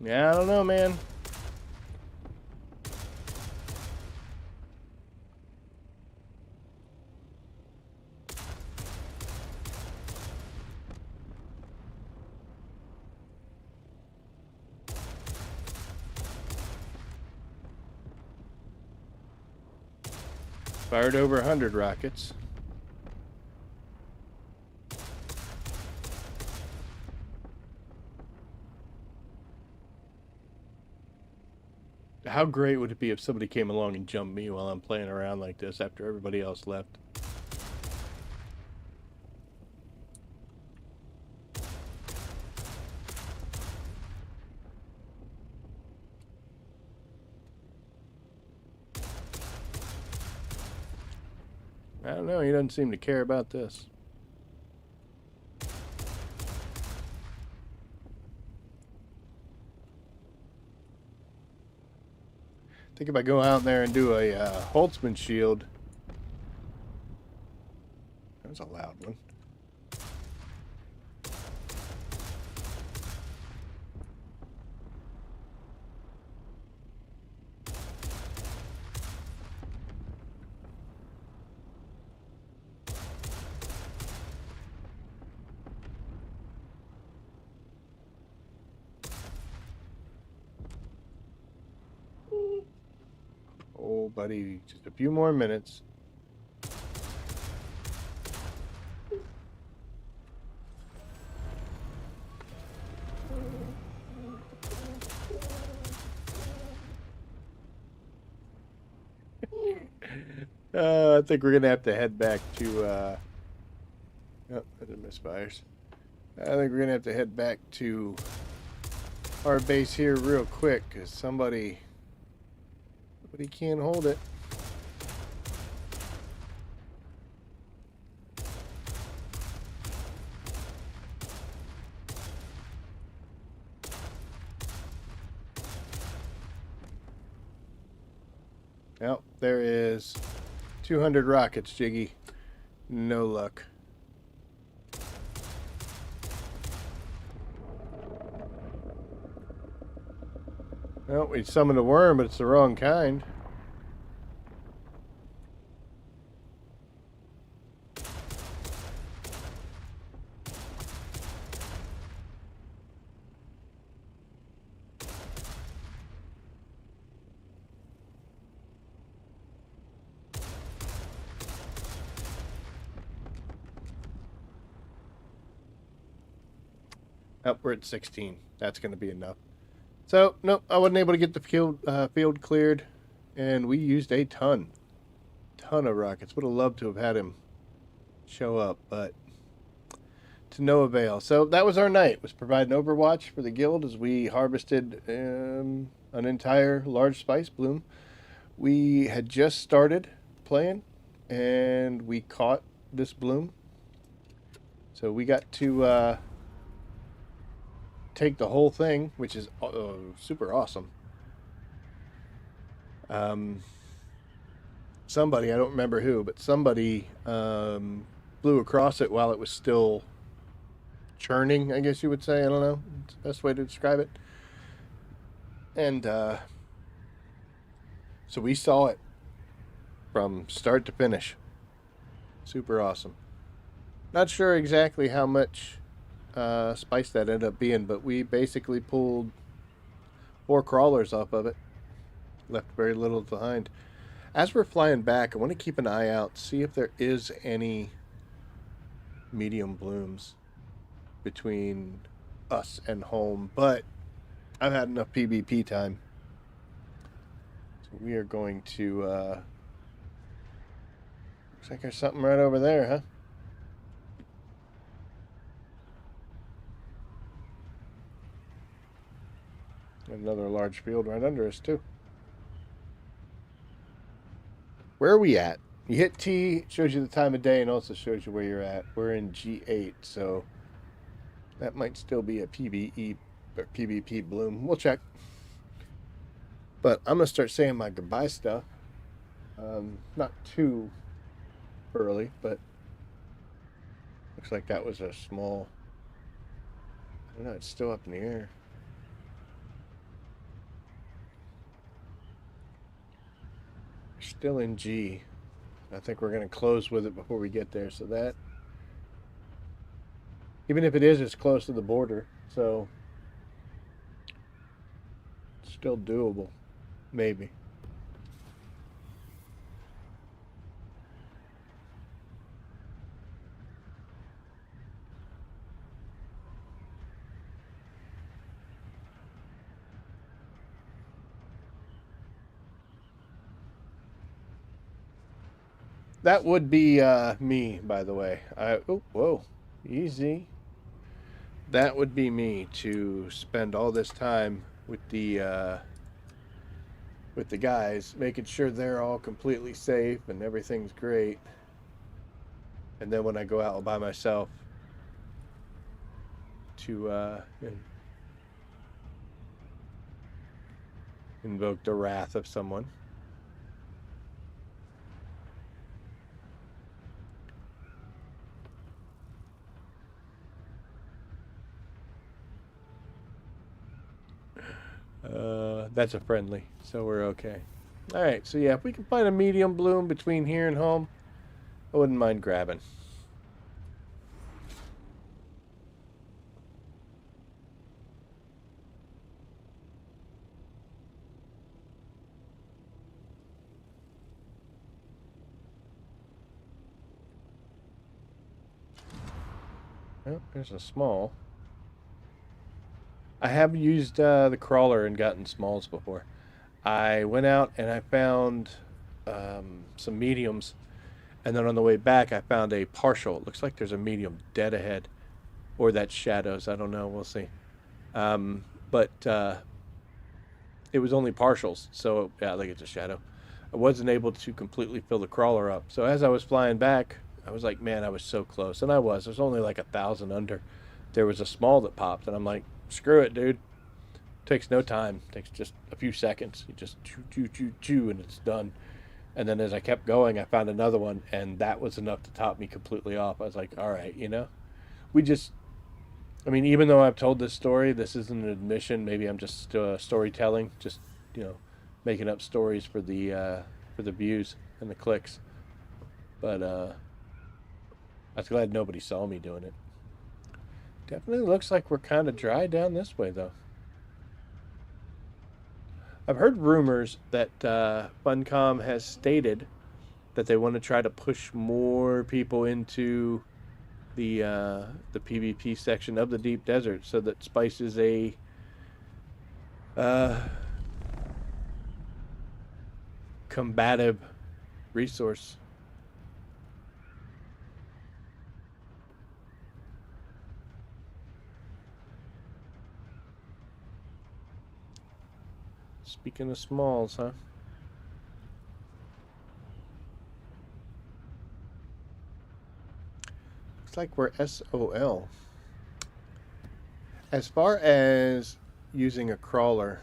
A: Yeah, I don't know, man. Fired over 100 rockets. How great would it be if somebody came along and jumped me while I'm playing around like this after everybody else left? I don't know, he doesn't seem to care about this. I think if I go out there and do a Holtzman shield. That was a loud one. Oh, buddy, just a few more minutes. I think we're gonna have to head back to. Oh, I did misfires. I think we're gonna have to head back to our base here real quick because somebody can't hold it. Well, there is 200 rockets, Jiggy. No luck. Well, we summoned a worm, but it's the wrong kind. Oh, we're at 16. That's going to be enough. So, nope, I wasn't able to get the field cleared, and we used a ton of rockets. Would have loved to have had him show up, but to no avail. So that was our night, was providing overwatch for the guild as we harvested an entire large spice bloom. We had just started playing, and we caught this bloom. So we got to take the whole thing, which is super awesome. Somebody, I don't remember who, but somebody blew across it while it was still churning, I guess you would say. I don't know. It's the best way to describe it. And so we saw it from start to finish. Super awesome. Not sure exactly how much spice that ended up being, but we basically pulled 4 crawlers off of it. Left very little behind. As we're flying back, I want to keep an eye out, see if there is any medium blooms between us and home, but I've had enough PvP time. So we are going to, looks like there's something right over there, huh? Another large field right under us, too. Where are we at? You hit T, it shows you the time of day and also shows you where you're at. We're in G8, so that might still be a PvE or PvP bloom. We'll check. But I'm going to start saying my goodbye stuff. Not too early, but looks like that was a small... I don't know, it's still up in the air. still in G. I think we're going to close with it before we get there. So that, even if it is, it's close to the border. So it's still doable, maybe. That would be me, by the way. Oh, whoa, easy. That would be me to spend all this time with the guys, making sure they're all completely safe and everything's great. And then when I go out by myself, to invoke the wrath of someone. That's a friendly, so we're okay. All right, so yeah, if we can find a medium bloom between here and home, I wouldn't mind grabbing. Oh, there's a small. I have used the crawler and gotten smalls before. I went out and I found some mediums, and then on the way back I found a partial. It looks like there's a medium dead ahead, or that's shadows. I don't know. We'll see. But it was only partials, so yeah, I think it's a shadow. I wasn't able to completely fill the crawler up. So as I was flying back, I was like, man, I was so close, and I was. There's only like 1,000 under. There was a small that popped, and I'm like, screw it, dude. Takes no time. Takes just a few seconds. You just chew, chew, chew, chew, and it's done. And then as I kept going, I found another one, and that was enough to top me completely off. I was like, all right, we just. I mean, even though I've told this story, this isn't an admission. Maybe I'm just storytelling, just you know, making up stories for the views and the clicks. But I was glad nobody saw me doing it. Definitely looks like we're kind of dry down this way, though. I've heard rumors that Funcom has stated that they want to try to push more people into the PvP section of the deep desert, so that spice is a uh, combative resource. Speaking of smalls, huh? Looks like we're SOL. As far as using a crawler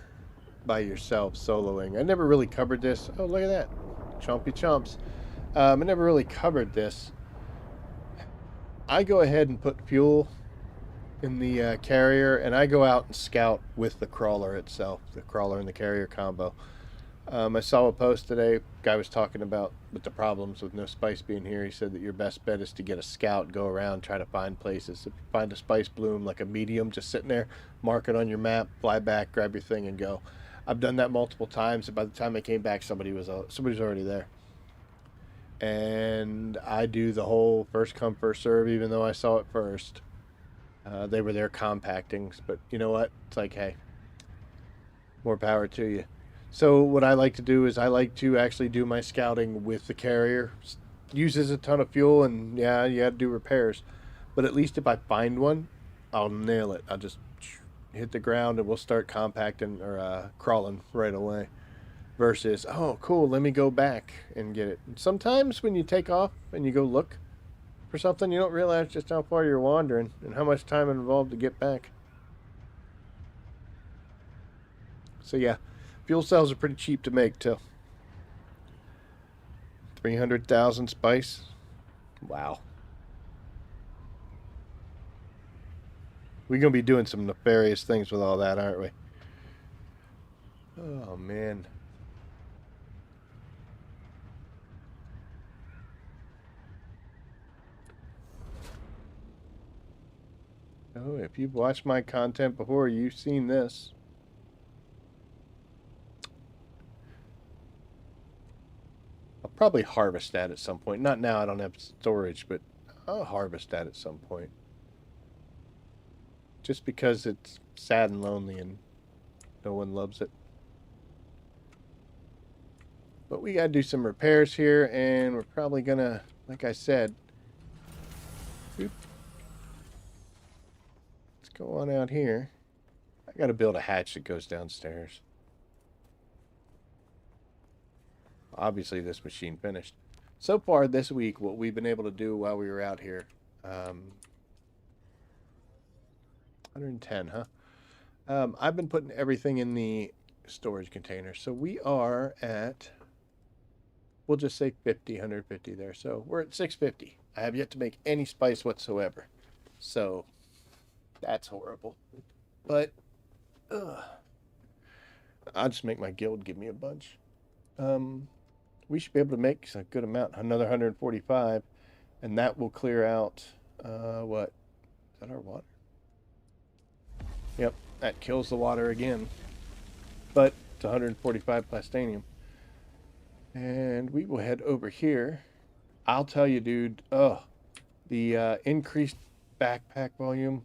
A: by yourself soloing, I never really covered this. Oh, look at that. Chompy chomps. I never really covered this. I go ahead and put fuel in the carrier, and I go out and scout with the crawler itself, the crawler and the carrier combo. I saw a post today. Guy was talking about with the problems with no spice being here. He said that your best bet is to get a scout, go around, try to find places. If you find a spice bloom like a medium just sitting there, mark it on your map, fly back, grab your thing, and go. I've done that multiple times, and by the time I came back, somebody was already there. And I do the whole first come first serve, even though I saw it first. They were there compacting, but you know what? It's like, hey, more power to you. So what I like to do is I like to actually do my scouting with the carrier. Uses a ton of fuel, and yeah, you have to do repairs. But at least if I find one, I'll nail it. I'll just hit the ground and we'll start compacting or crawling right away. Versus, oh, cool, let me go back and get it. Sometimes when you take off and you go look for something, you don't realize just how far you're wandering and how much time involved to get back. So yeah, fuel cells are pretty cheap to make too. 300,000 spice. Wow. We're gonna be doing some nefarious things with all that, aren't we? Oh man. Oh, if you've watched my content before, you've seen this. I'll probably harvest that at some point. Not now, I don't have storage, but I'll harvest that at some point. Just because it's sad and lonely and no one loves it. But we got to do some repairs here, and we're probably going to, like I said, let's go on out here. I got to build a hatch that goes downstairs. Obviously, this machine finished. So far this week, what we've been able to do while we were out here, 110, huh? I've been putting everything in the storage container. So we are at, we'll just say 50, 150 there. So we're at 650. I have yet to make any spice whatsoever. So that's horrible. But I'll just make my guild give me a bunch. We should be able to make a good amount, another 145, and that will clear out, what? Is that our water? Yep, that kills the water again. But it's 145 plastanium. And we will head over here. I'll tell you, dude, the increased backpack volume,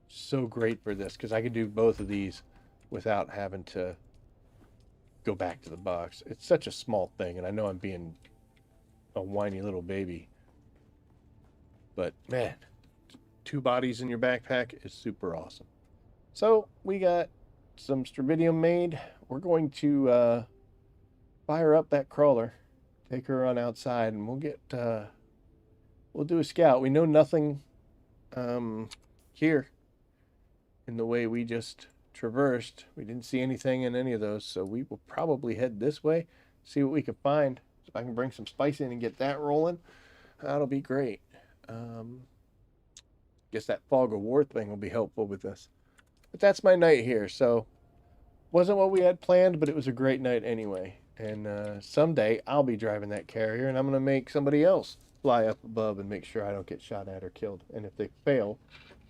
A: so great for this, because I can do both of these without having to go back to the box. It's such a small thing, and I know I'm being a whiny little baby, but man, 2 bodies in your backpack is super awesome. So we got some strabidium made. We're going to fire up that crawler, take her on outside, and we'll get we'll do a scout. We know nothing here in the way we just traversed. We didn't see anything in any of those, so we will probably head this way, see what we can find. If I can bring some spice in and get that rolling, that'll be great. Guess that fog of war thing will be helpful with this. But that's my night here, so wasn't what we had planned, but it was a great night anyway. And someday I'll be driving that carrier, and I'm going to make somebody else fly up above and make sure I don't get shot at or killed. And if they fail,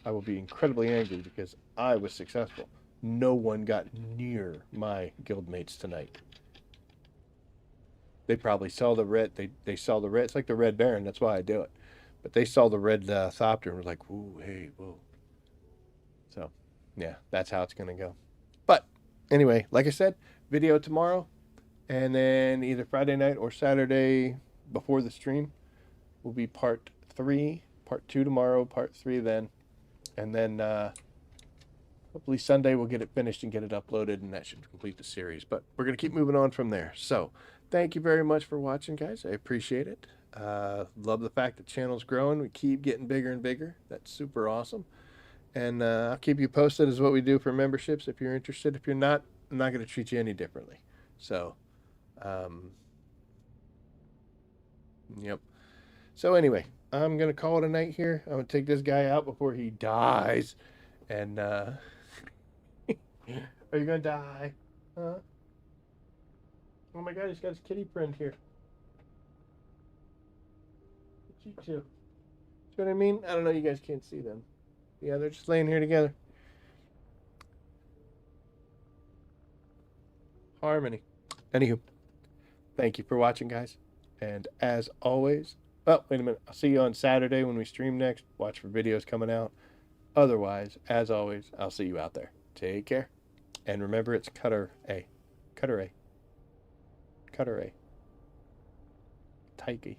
A: I will be incredibly angry because I was successful. No one got near my guildmates tonight. They probably saw the red. They saw the red. It's like the Red Baron. That's why I do it. But they saw the red Thopter and was like, "Ooh, hey, whoa." So, yeah, that's how it's gonna go. But anyway, like I said, video tomorrow, and then either Friday night or Saturday before the stream will be part 3, part 2 tomorrow, part 3 then, and then hopefully Sunday we'll get it finished and get it uploaded, and that should complete the series. But we're going to keep moving on from there. So thank you very much for watching, guys. I appreciate it. Love the fact the channel's growing. We keep getting bigger and bigger. That's super awesome. And I'll keep you posted as what we do for memberships if you're interested. If you're not, I'm not going to treat you any differently. So, yep. So anyway, I'm going to call it a night here. I'm going to take this guy out before he dies. And, are you going to die? Huh? Oh my god, he's got his kitty friend here. You too. See what I mean? I don't know, you guys can't see them. Yeah, they're just laying here together. Harmony. Anywho, thank you for watching, guys. And as always, oh, wait a minute. I'll see you on Saturday when we stream next. Watch for videos coming out. Otherwise, as always, I'll see you out there. Take care. And remember, it's Cutter A. Cutter A. Cutter A. Taiki.